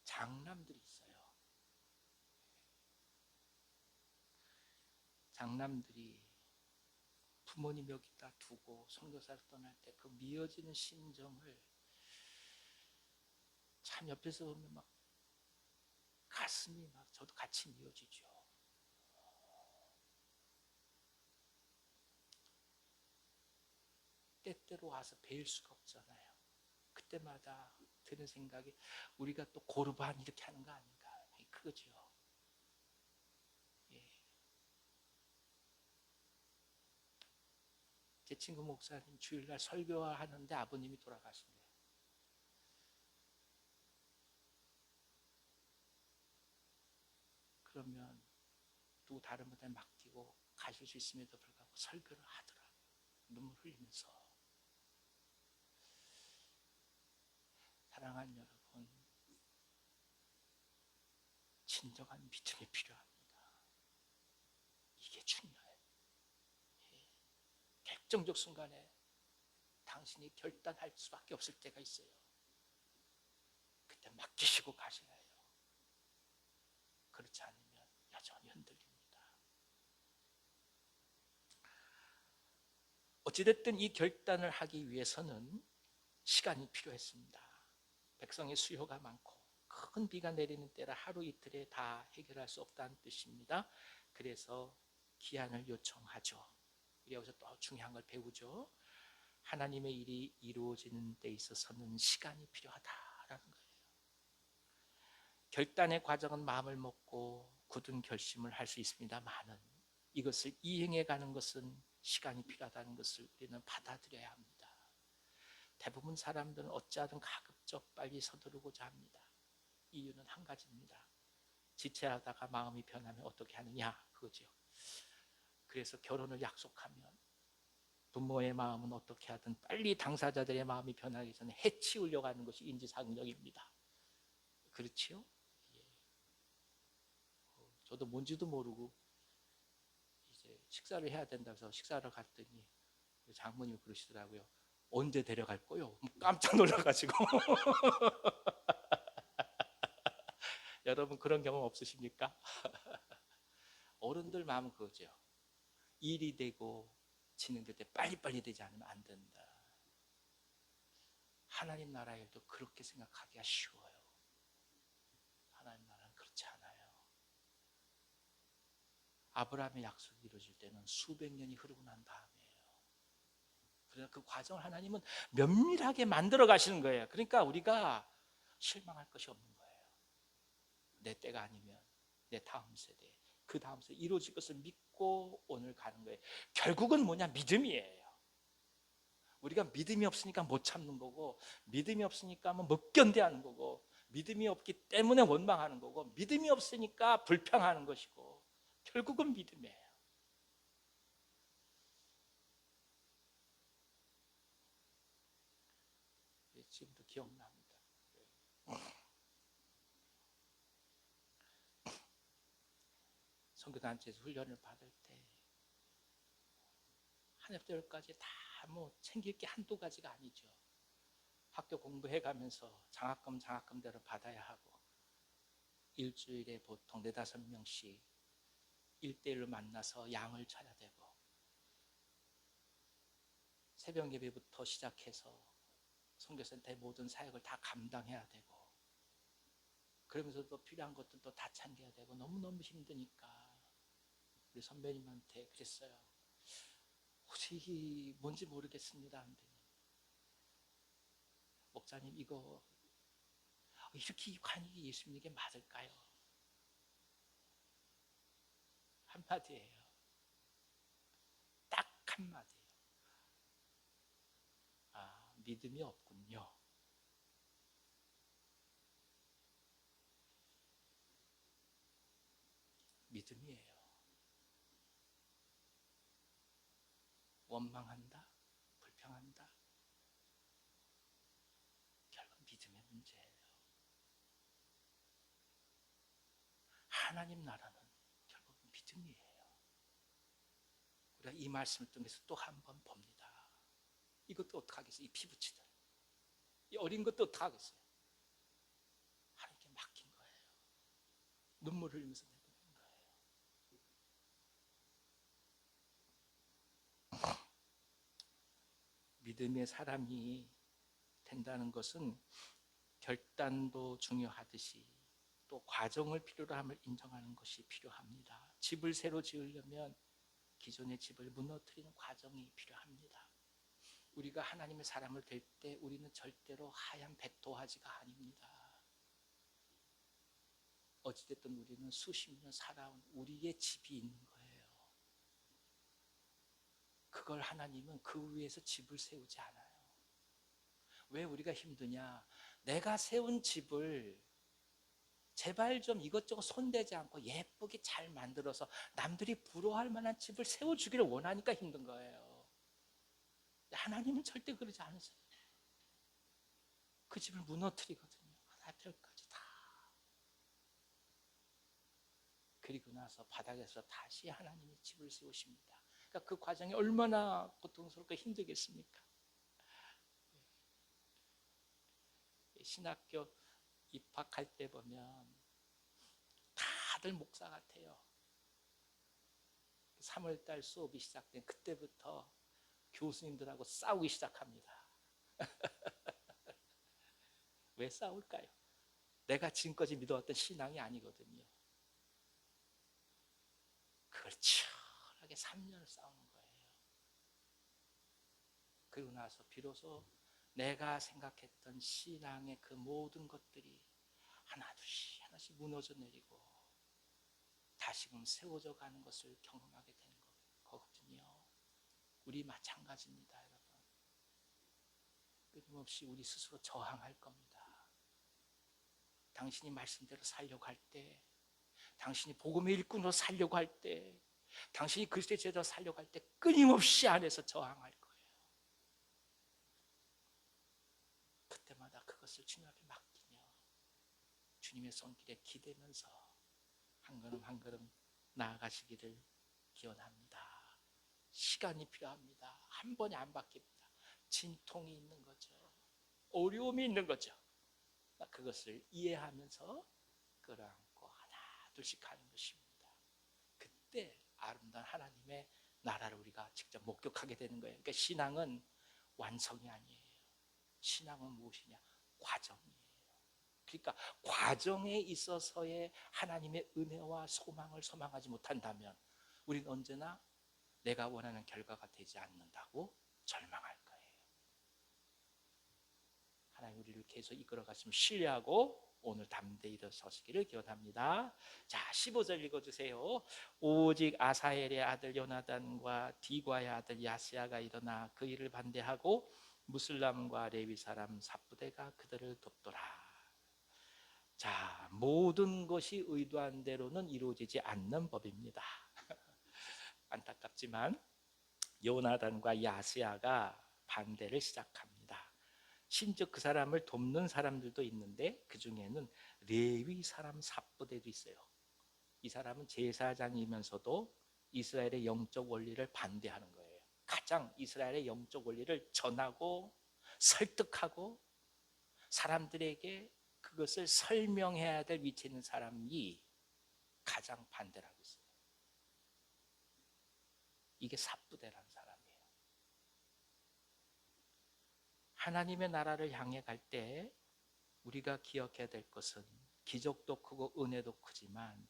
장남들이 있어요. 장남들이 부모님 여기다 두고 선교사를 떠날 때 그 미어지는 심정을 참 옆에서 보면 막 가슴이 막 저도 같이 미어지죠. 때때로 와서 뵐 수가 없잖아요. 그때마다 드는 생각이 우리가 또 고르반 이렇게 하는 거 아닌가, 그거죠. 예. 제 친구 목사님 주일날 설교하는데 아버님이 돌아가신대요. 그러면 누구 다른 분한테 맡기고 가실 수 있음에도 불구하고 설교를 하더라고요. 눈물 흘리면서. 사랑하는 여러분, 진정한 믿음이 필요합니다. 이게 중요해요. 예. 결정적 순간에 당신이 결단할 수밖에 없을 때가 있어요. 그때 맡기시고 가셔야 해요. 그렇지 않으면 여전히 흔들립니다. 어찌됐든 이 결단을 하기 위해서는 시간이 필요했습니다. 백성의 수요가 많고 큰 비가 내리는 때라 하루 이틀에 다 해결할 수 없다는 뜻입니다. 그래서 기한을 요청하죠. 여기서 또 중요한 걸 배우죠. 하나님의 일이 이루어지는 데 있어서는 시간이 필요하다라는 거예요. 결단의 과정은 마음을 먹고 굳은 결심을 할 수 있습니다만은 이것을 이행해 가는 것은 시간이 필요하다는 것을 우리는 받아들여야 합니다. 대부분 사람들은 어찌하든 가급적 빨리 서두르고자 합니다. 이유는 한 가지입니다. 지체하다가 마음이 변하면 어떻게 하느냐, 그거죠. 그래서 결혼을 약속하면 부모의 마음은 어떻게 하든 빨리 당사자들의 마음이 변하기 전에 해치우려고 하는 것이 인지상정입니다. 그렇지요? 예. 저도 뭔지도 모르고 이제 식사를 해야 된다고 해서 식사를 갔더니 장모님이 그러시더라고요. 언제 데려갈 거요? 깜짝 놀라가지고. 여러분 그런 경험 없으십니까? 어른들 마음은 그거죠. 일이 되고 진행될 때 빨리빨리 되지 않으면 안 된다. 하나님 나라 일도 그렇게 생각하기가 쉬워요. 하나님 나라는 그렇지 않아요. 아브라함의 약속이 이루어질 때는 수백 년이 흐르고 난 다음이에요. 그러나 그 과정을 하나님은 면밀하게 만들어 가시는 거예요. 그러니까 우리가 실망할 것이 없는 거예요. 내 때가 아니면 내 다음 세대, 그 다음 세대 이루어질 것을 믿고 오늘 가는 거예요. 결국은 뭐냐? 믿음이에요. 우리가 믿음이 없으니까 못 참는 거고, 믿음이 없으니까 못 견뎌하는 거고, 믿음이 없기 때문에 원망하는 거고, 믿음이 없으니까 불평하는 것이고, 결국은 믿음이에요. 지금도 기억납니다. 선교단체에서 훈련을 받을 때 한 해부터 열까지 다 챙길 게 한두 가지가 아니죠. 학교 공부해가면서 장학금대로 받아야 하고, 일주일에 보통 4-5명씩 1대1로 만나서 양을 쳐야 되고, 새벽 예배부터 시작해서 선교센터의 모든 사역을 다 감당해야 되고, 그러면서도 필요한 것들도 다 챙겨야 되고, 너무너무 힘드니까 우리 선배님한테 그랬어요. 혹시 뭔지 모르겠습니다. 목사님, 이거 이렇게 관익이 예수님에게 맞을까요? 한마디예요. 딱 한마디예요. 아, 믿음이 없군요. 믿음이에요. 원망한다, 불평한다, 결국 믿음의 문제예요. 하나님 나라는 결국 믿음이에요. 우리가 이 말씀을 통해서 또 한 번 봅니다. 이것도 어떡하겠어요? 이 피부치들, 이 어린 것도 어떡하겠어요? 하나님께 맡긴 거예요. 눈물을 흘리면서 내보낸 거예요. 믿음의 사람이 된다는 것은 결단도 중요하듯이 또 과정을 필요로 함을 인정하는 것이 필요합니다. 집을 새로 지으려면 기존의 집을 무너뜨리는 과정이 필요합니다. 우리가 하나님의 사람을 될 때 우리는 절대로 하얀 백도화지가 아닙니다. 어찌됐든 우리는 수십 년 살아온 우리의 집이 있는 거예요. 그걸 하나님은 그 위에서 집을 세우지 않아요. 왜 우리가 힘드냐? 내가 세운 집을 제발 좀 이것저것 손대지 않고 예쁘게 잘 만들어서 남들이 부러워할 만한 집을 세워주기를 원하니까 힘든 거예요. 하나님은 절대 그러지 않으세요. 그 집을 무너뜨리거든요. 하나별까지 다. 그리고 나서 바닥에서 다시 하나님이 집을 세우십니다. 그러니까 그 과정이 얼마나 고통스럽고 힘들겠습니까? 신학교 입학할 때 보면 다들 목사 같아요. 3월달 수업이 시작된 그때부터 교수님들하고 싸우기 시작합니다. 왜 싸울까요? 내가 지금까지 믿어왔던 신앙이 아니거든요. 그걸 치열하게 3년을 싸우는 거예요. 그리고 나서 비로소 내가 생각했던 신앙의 그 모든 것들이 하나둘씩 하나씩 무너져 내리고 다시금 세워져 가는 것을 경험하게 되는 거거든요. 우리 마찬가지입니다, 여러분. 끊임없이 우리 스스로 저항할 겁니다. 당신이 말씀대로 살려고 할 때, 당신이 복음의 일꾼으로 살려고 할 때, 당신이 그리스도의 제자로 살려고 할 때 끊임없이 안에서 저항할 거예요. 그때마다 그것을 주님 앞에 맡기며 주님의 손길에 기대면서 한 걸음 한 걸음 나아가시기를 기원합니다. 시간이 필요합니다. 한 번에 안 바뀝니다. 진통이 있는 거죠. 어려움이 있는 거죠. 그것을 이해하면서 끌어안고 하나 둘씩 하는 것입니다. 그때 아름다운 하나님의 나라를 우리가 직접 목격하게 되는 거예요. 그러니까 신앙은 완성이 아니에요. 신앙은 무엇이냐? 과정이에요. 그러니까 과정에 있어서의 하나님의 은혜와 소망을 소망하지 못한다면 우리는 언제나 내가 원하는 결과가 되지 않는다고 절망할 하나님 우리를 계속 이끌어 가시면 신뢰하고 오늘 담대히 일어서시기를 기원합니다. 자, 15절 읽어주세요. 오직 아사엘의 아들 요나단과 디과의 아들 야스야가 일어나 그 일을 반대하고 무슬람과 레위 사람 삽부대가 그들을 돕더라. 자, 모든 것이 의도한 대로는 이루어지지 않는 법입니다. 안타깝지만 요나단과 야스야가 반대를 시작합니다. 심지어 그 사람을 돕는 사람들도 있는데 그 중에는 레위 사람 삽부대도 있어요. 이 사람은 제사장이면서도 이스라엘의 영적 원리를 반대하는 거예요. 가장 이스라엘의 영적 원리를 전하고 설득하고 사람들에게 그것을 설명해야 될 위치에 있는 사람이 가장 반대를 하고 있어요. 이게 삽부대라는 사람이에요. 하나님의 나라를 향해 갈 때 우리가 기억해야 될 것은 기적도 크고 은혜도 크지만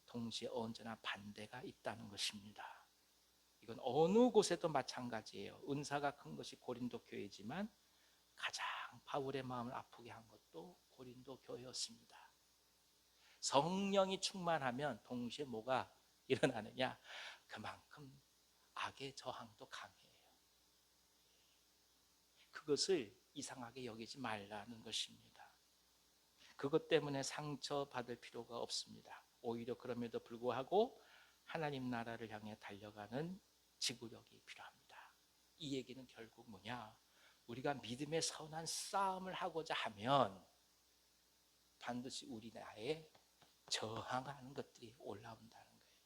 동시에 언제나 반대가 있다는 것입니다. 이건 어느 곳에도 마찬가지예요. 은사가 큰 것이 고린도 교회지만 가장 바울의 마음을 아프게 한 것도 고린도 교회였습니다. 성령이 충만하면 동시에 뭐가 일어나느냐? 그만큼 악의 저항도 강해요. 그것을 이상하게 여기지 말라는 것입니다. 그것 때문에 상처받을 필요가 없습니다. 오히려 그럼에도 불구하고 하나님 나라를 향해 달려가는 지구력이 필요합니다. 이 얘기는 결국 뭐냐? 우리가 믿음의 선한 싸움을 하고자 하면 반드시 우리 나라에 저항하는 것들이 올라온다는 거예요.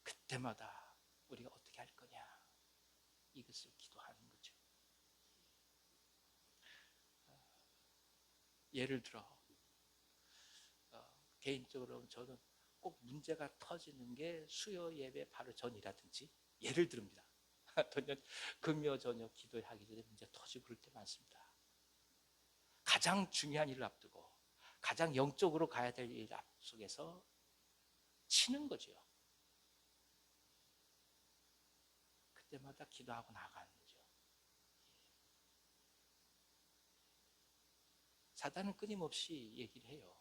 그때마다 우리가 어떻게 할 거냐? 이것을 기도하는 거죠. 예를 들어 개인적으로 저는 꼭 문제가 터지는 게 수요 예배 바로 전이라든지 예를 듭니다. 금요 저녁 기도하기 전에 문제 터지고 그럴 때 많습니다. 가장 중요한 일을 앞두고 가장 영적으로 가야 될 일 앞속에서 치는 거죠. 그때마다 기도하고 나가는 거죠. 사단은 끊임없이 얘기를 해요.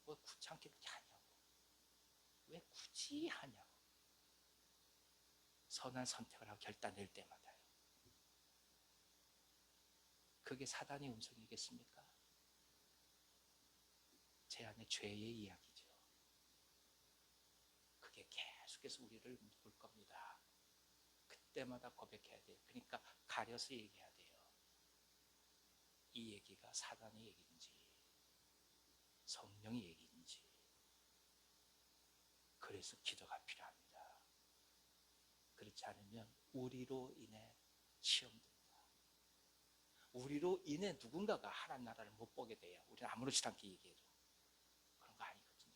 뭐 귀찮게 그렇게 하냐고. 왜 굳이 하냐고. 선한 선택을 하고 결단 낼 때마다요. 그게 사단의 음성이겠습니까? 제 안에 죄의 이야기죠. 그게 계속해서 우리를 물 겁니다. 그때마다 고백해야 돼요. 그러니까 가려서 얘기해야 돼요. 이 얘기가 사단의 얘기인지 성령의 얘기인지. 그래서 기도가 필요합니다. 그렇지 않으면 우리로 인해 시험됩니다. 우리로 인해 누군가가 하나님 나라를 못 보게 돼요. 우리는 아무렇지 않게 얘기해도 그런 거 아니거든요.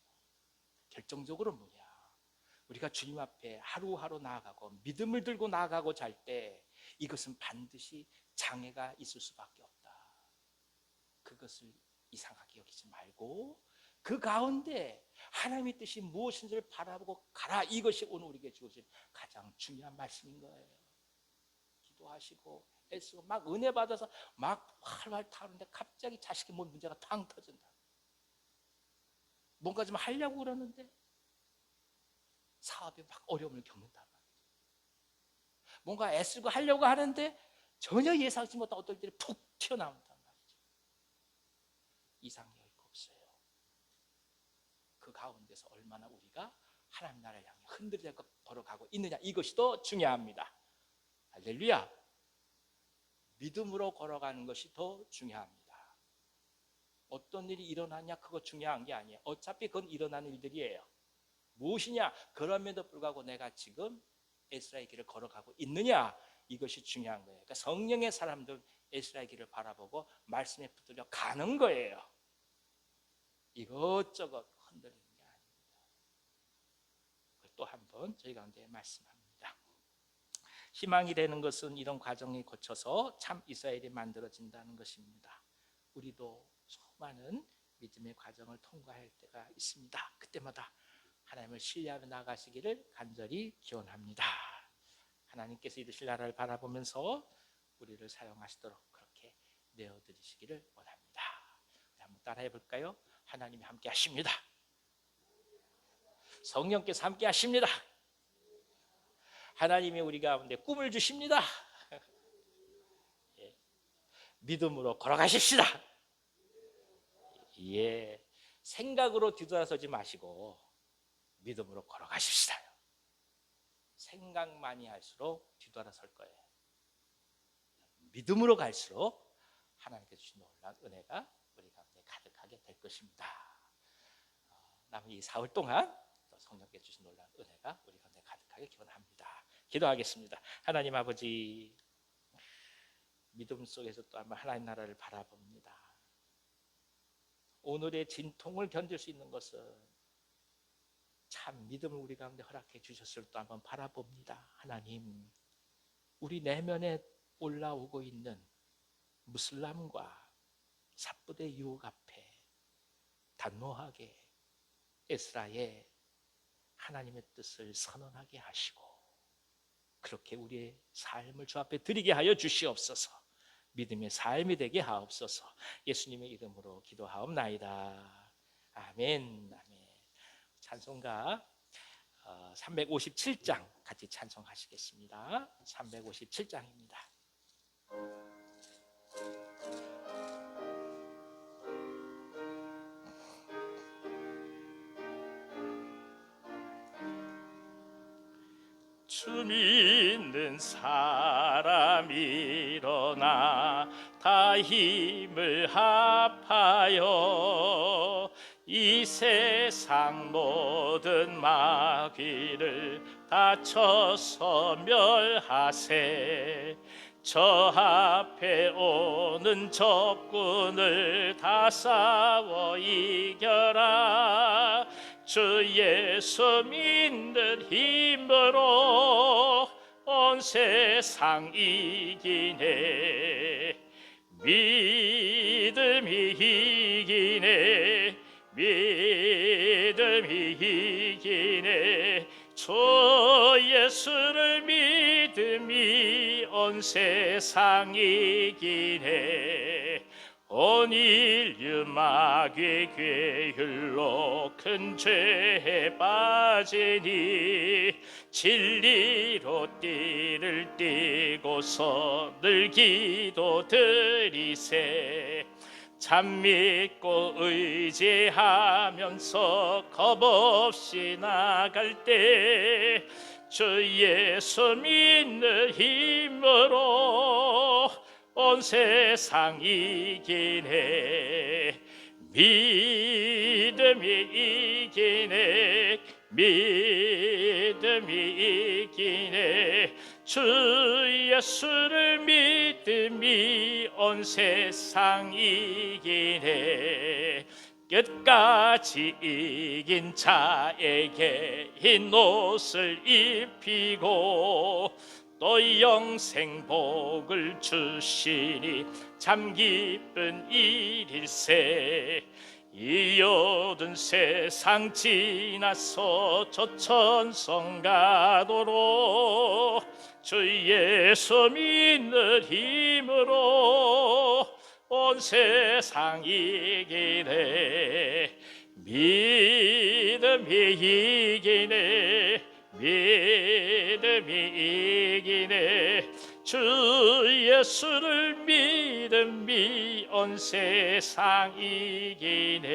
결정적으로 뭐냐? 우리가 주님 앞에 하루하루 나아가고 믿음을 들고 나아가고 잘 때 이것은 반드시 장애가 있을 수밖에 없다. 그것을 이상하게 여기지 말고 그 가운데 하나님의 뜻이 무엇인지를 바라보고 가라. 이것이 오늘 우리에게 주어진 가장 중요한 말씀인 거예요. 기도하시고 애쓰고 막 은혜 받아서 막 활활 타는데 갑자기 자식이 뭔 문제가 탕 터진다. 뭔가 좀 하려고 그러는데 사업에 막 어려움을 겪는단 말이죠. 뭔가 애쓰고 하려고 하는데 전혀 예상치 못한 어떨 때는 푹 튀어나온단 말이죠. 이상이 없어요. 그 가운데서 얼마나 우리가 하나님 나라를 향해 흔들려 걸어가고 있느냐, 이것이 더 중요합니다. 할렐루야. 믿음으로 걸어가는 것이 더 중요합니다. 어떤 일이 일어나냐 그거 중요한 게 아니에요. 어차피 그건 일어나는 일들이에요. 무엇이냐? 그럼에도 불구하고 내가 지금 에스라의 길을 걸어가고 있느냐, 이것이 중요한 거예요. 그러니까 성령의 사람들 에스라의 길을 바라보고 말씀에 붙들려 가는 거예요. 이것저것 흔들리는 게 아닙니다. 또 한 번 저희 가운데 말씀합니다. 희망이 되는 것은 이런 과정이 거쳐서 참 이스라엘이 만들어진다는 것입니다. 우리도 수많은 믿음의 과정을 통과할 때가 있습니다. 그때마다 하나님을 신뢰하며 나가시기를 간절히 기원합니다. 하나님께서 이루실 나라를 바라보면서 우리를 사용하시도록 그렇게 내어드리시기를 원합니다. 한번 따라해 볼까요? 하나님이 함께 하십니다. 성령께서 함께 하십니다. 하나님이 우리 가운데 꿈을 주십니다. 예. 믿음으로 걸어가십시다. 예. 생각으로 뒤돌아서지 마시고 믿음으로 걸어가십시다. 생각 많이 할수록 뒤돌아설 거예요. 믿음으로 갈수록 하나님께서 주신 놀라운 은혜가 우리 가운데 가득하게 될 것입니다. 남은 이 사흘 동안 성령께서 주신 놀라운 은혜가 우리 가운데 가득하게 기원합니다. 기도하겠습니다. 하나님 아버지, 믿음 속에서 또 한번 하나님 나라를 바라봅니다. 오늘의 진통을 견딜 수 있는 것은 참 믿음을 우리 가운데 허락해 주셨을 때 한번 바라봅니다. 하나님, 우리 내면에 올라오고 있는 무슬람과 삿부대 유혹 앞에 단호하게 에스라의 하나님의 뜻을 선언하게 하시고 그렇게 우리의 삶을 주 앞에 드리게 하여 주시옵소서. 믿음의 삶이 되게 하옵소서. 예수님의 이름으로 기도하옵나이다. 아멘. 아멘. 찬송가 357장 같이 찬송하시겠습니다. 357장입니다. 주 믿는 사람 일어나 다 힘을 합하여 이 세상 모든 마귀를 다 쳐서 멸하세. 저 앞에 오는 적군을 다 싸워 이겨라. 주 예수 믿는 힘으로 온 세상 이기네. 믿음이 이기네. 믿음이 이기네. 주 예수를 믿음이 온 세상 이기네. 온 인류 마귀 괴율로 큰 죄에 빠지니 진리로 띠를 띠고서 늘 기도드리세. 참 믿고 의지하면서 겁없이 나갈 때 주 예수 믿는 힘으로 온 세상 이기네. 믿음이 이기네. 믿음이 이기네. 주 예수를 믿음이 온 세상 이기네. 끝까지 이긴 자에게 흰 옷을 입히고 또 영생 복을 주시니 참 기쁜 일일세. 이 어두운 세상 지나서 저 천성 가도록 주 예수 믿는 힘으로 온 세상 이기네. 믿음이 이기네. 믿음이 이기네. 주 예수를 믿음이 온 세상 이기네.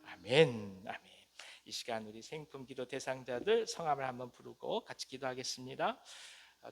아멘. 아멘. 이 시간 우리 생품 기도 대상자들 성함을 한번 부르고 같이 기도하겠습니다.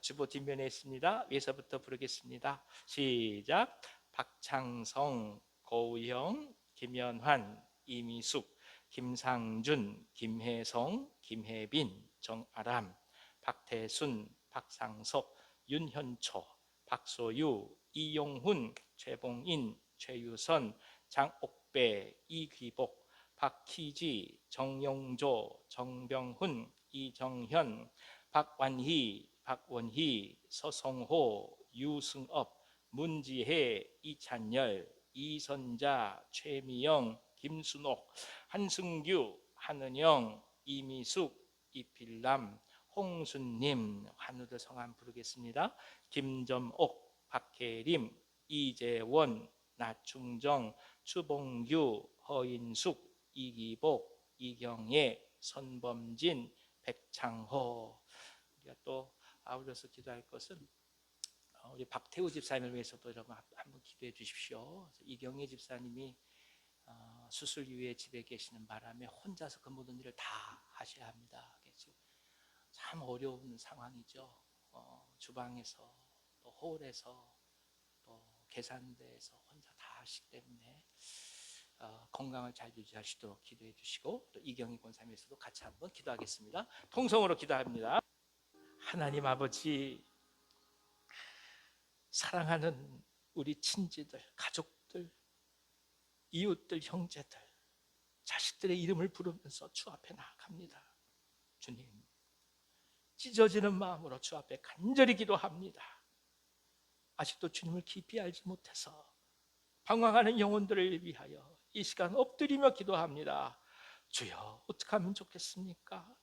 주보 뒷면에 있습니다. 위에서부터 부르겠습니다. 시작. 박창성, 고우형, 김연환, 이미숙, 김상준, 김혜성, 김혜빈, 정아람, 박태순, 박상석, 윤현초, 박소유, 이용훈, 최봉인, 최유선, 장옥배, 이귀복, 박희지, 정용조, 정병훈, 이정현, 박완희, 박원희, 서성호, 유승업, 문지혜, 이찬열, 이선자, 최미영, 김순옥, 한승규, 한은영, 이미숙, 이필남, 홍순님, 환우들 성함 부르겠습니다. 김점옥, 박혜림, 이재원, 나충정, 추봉규, 허인숙, 이기복, 이경애, 선범진, 백창호. 우리가 또 아울러서 기도할 것은 우리 박태우 집사님을 위해서도 여러분 한번 기도해 주십시오. 이경애 집사님이 수술 이후에 집에 계시는 바람에 혼자서 그 모든 일을 다 하셔야 합니다. 참 어려운 상황이죠. 주방에서 또 홀에서 또 계산대에서 혼자 다 하시기 때문에 건강을 잘 유지하시도록 기도해 주시고, 또 이경희 권사님에서도 같이 한번 기도하겠습니다. 통성으로 기도합니다. 하나님 아버지, 사랑하는 우리 친지들, 가족들, 이웃들, 형제들, 자식들의 이름을 부르면서 주 앞에 나아갑니다. 주님, 찢어지는 마음으로 주 앞에 간절히 기도합니다. 아직도 주님을 깊이 알지 못해서 방황하는 영혼들을 위하여 이 시간 엎드리며 기도합니다. 주여, 어떻게 하면 좋겠습니까?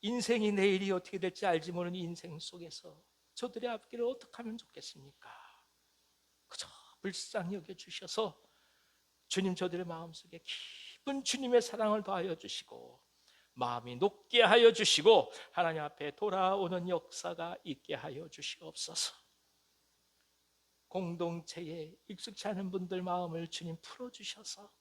인생이 내일이 어떻게 될지 알지 모르는 인생 속에서 저들의 앞길을 어떻게 하면 좋겠습니까? 그저 불쌍히 여겨주셔서 주님, 저들의 마음속에 깊은 주님의 사랑을 더하여 주시고 마음이 높게 하여 주시고 하나님 앞에 돌아오는 역사가 있게 하여 주시옵소서. 공동체에 익숙치 않은 분들 마음을 주님 풀어주셔서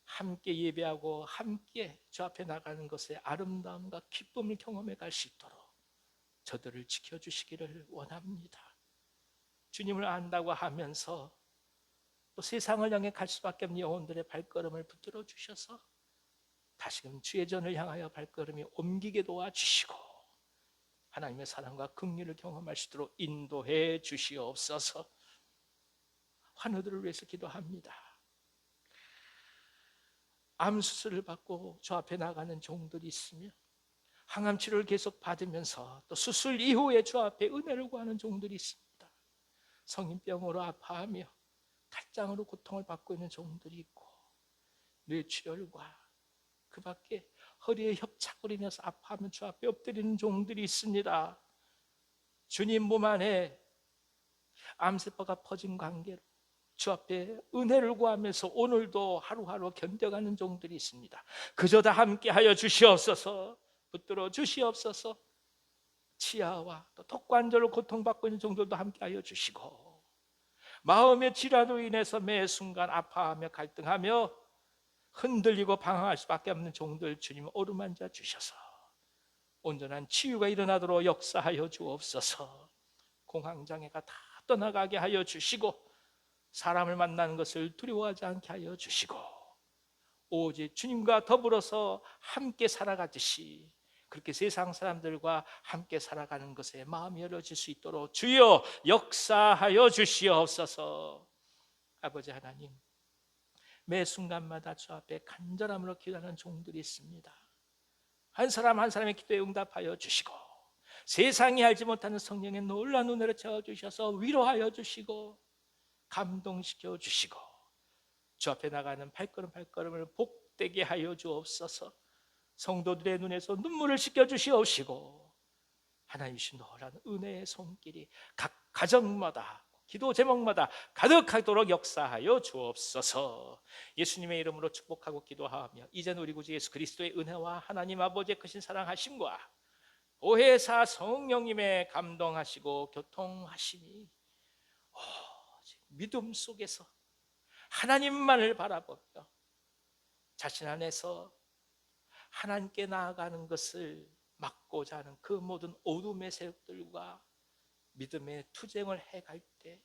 함께 예배하고 함께 주 앞에 나가는 것의 아름다움과 기쁨을 경험해 갈 수 있도록 저들을 지켜주시기를 원합니다. 주님을 안다고 하면서 또 세상을 향해 갈 수밖에 없는 영혼들의 발걸음을 붙들어 주셔서 다시금 주의 전을 향하여 발걸음이 옮기게 도와주시고 하나님의 사랑과 긍휼을 경험할 수 있도록 인도해 주시옵소서. 환우들을 위해서 기도합니다. 암 수술을 받고 주 앞에 나가는 종들이 있으며 항암 치료를 계속 받으면서 또 수술 이후에 주 앞에 은혜를 구하는 종들이 있습니다. 성인병으로 아파하며 탈장으로 고통을 받고 있는 종들이 있고 뇌출혈과 그 밖에 허리에 협착거리면서 아파하며 주 앞에 엎드리는 종들이 있습니다. 주님 몸 안에 암세포가 퍼진 관계로 주 앞에 은혜를 구하면서 오늘도 하루하루 견뎌가는 종들이 있습니다. 그저 다 함께하여 주시옵소서. 붙들어 주시옵소서. 치아와 또 턱관절로 고통받고 있는 종들도 함께하여 주시고 마음의 질환으로 인해서 매 순간 아파하며 갈등하며 흔들리고 방황할 수밖에 없는 종들 주님 어루만져 주셔서 온전한 치유가 일어나도록 역사하여 주옵소서. 공황장애가 다 떠나가게 하여 주시고 사람을 만나는 것을 두려워하지 않게 하여 주시고 오직 주님과 더불어서 함께 살아가듯이 그렇게 세상 사람들과 함께 살아가는 것에 마음이 열어질 수 있도록 주여 역사하여 주시옵소서. 아버지 하나님, 매 순간마다 주 앞에 간절함으로 기도하는 종들이 있습니다. 한 사람 한 사람의 기도에 응답하여 주시고 세상이 알지 못하는 성령의 놀라운 은혜를 채워주셔서 위로하여 주시고 감동시켜 주시고 주 앞에 나가는 발걸음 발걸음을 복되게 하여 주옵소서. 성도들의 눈에서 눈물을 씻겨 주시옵시고 하나님이신 놀라운 은혜의 손길이 각 가정마다 기도 제목마다 가득하도록 역사하여 주옵소서. 예수님의 이름으로 축복하고 기도하며 이제는 우리 구주 예수 그리스도의 은혜와 하나님 아버지의 크신 사랑하심과 보혜사 성령님의 감동하시고 교통하심이 믿음 속에서 하나님만을 바라보며 자신 안에서 하나님께 나아가는 것을 막고자 하는 그 모든 어둠의 세력들과 믿음의 투쟁을 해갈 때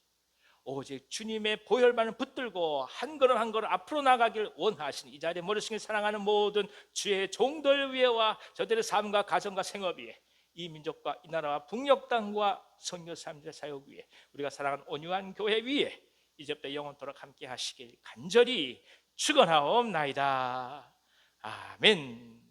오직 주님의 보혈만을 붙들고 한 걸음 한 걸음 앞으로 나가길 원하시는 이 자리에 모르시길 사랑하는 모든 주의 종들 위에와 저들의 삶과 가정과 생업 위에 이 민족과 이 나라와 북녘 땅과 선교 사람들의 사역 위에 우리가 사랑하는 온유한 교회 위에 이제부터 영원토록 함께 하시길 간절히 축원하옵나이다. 아멘.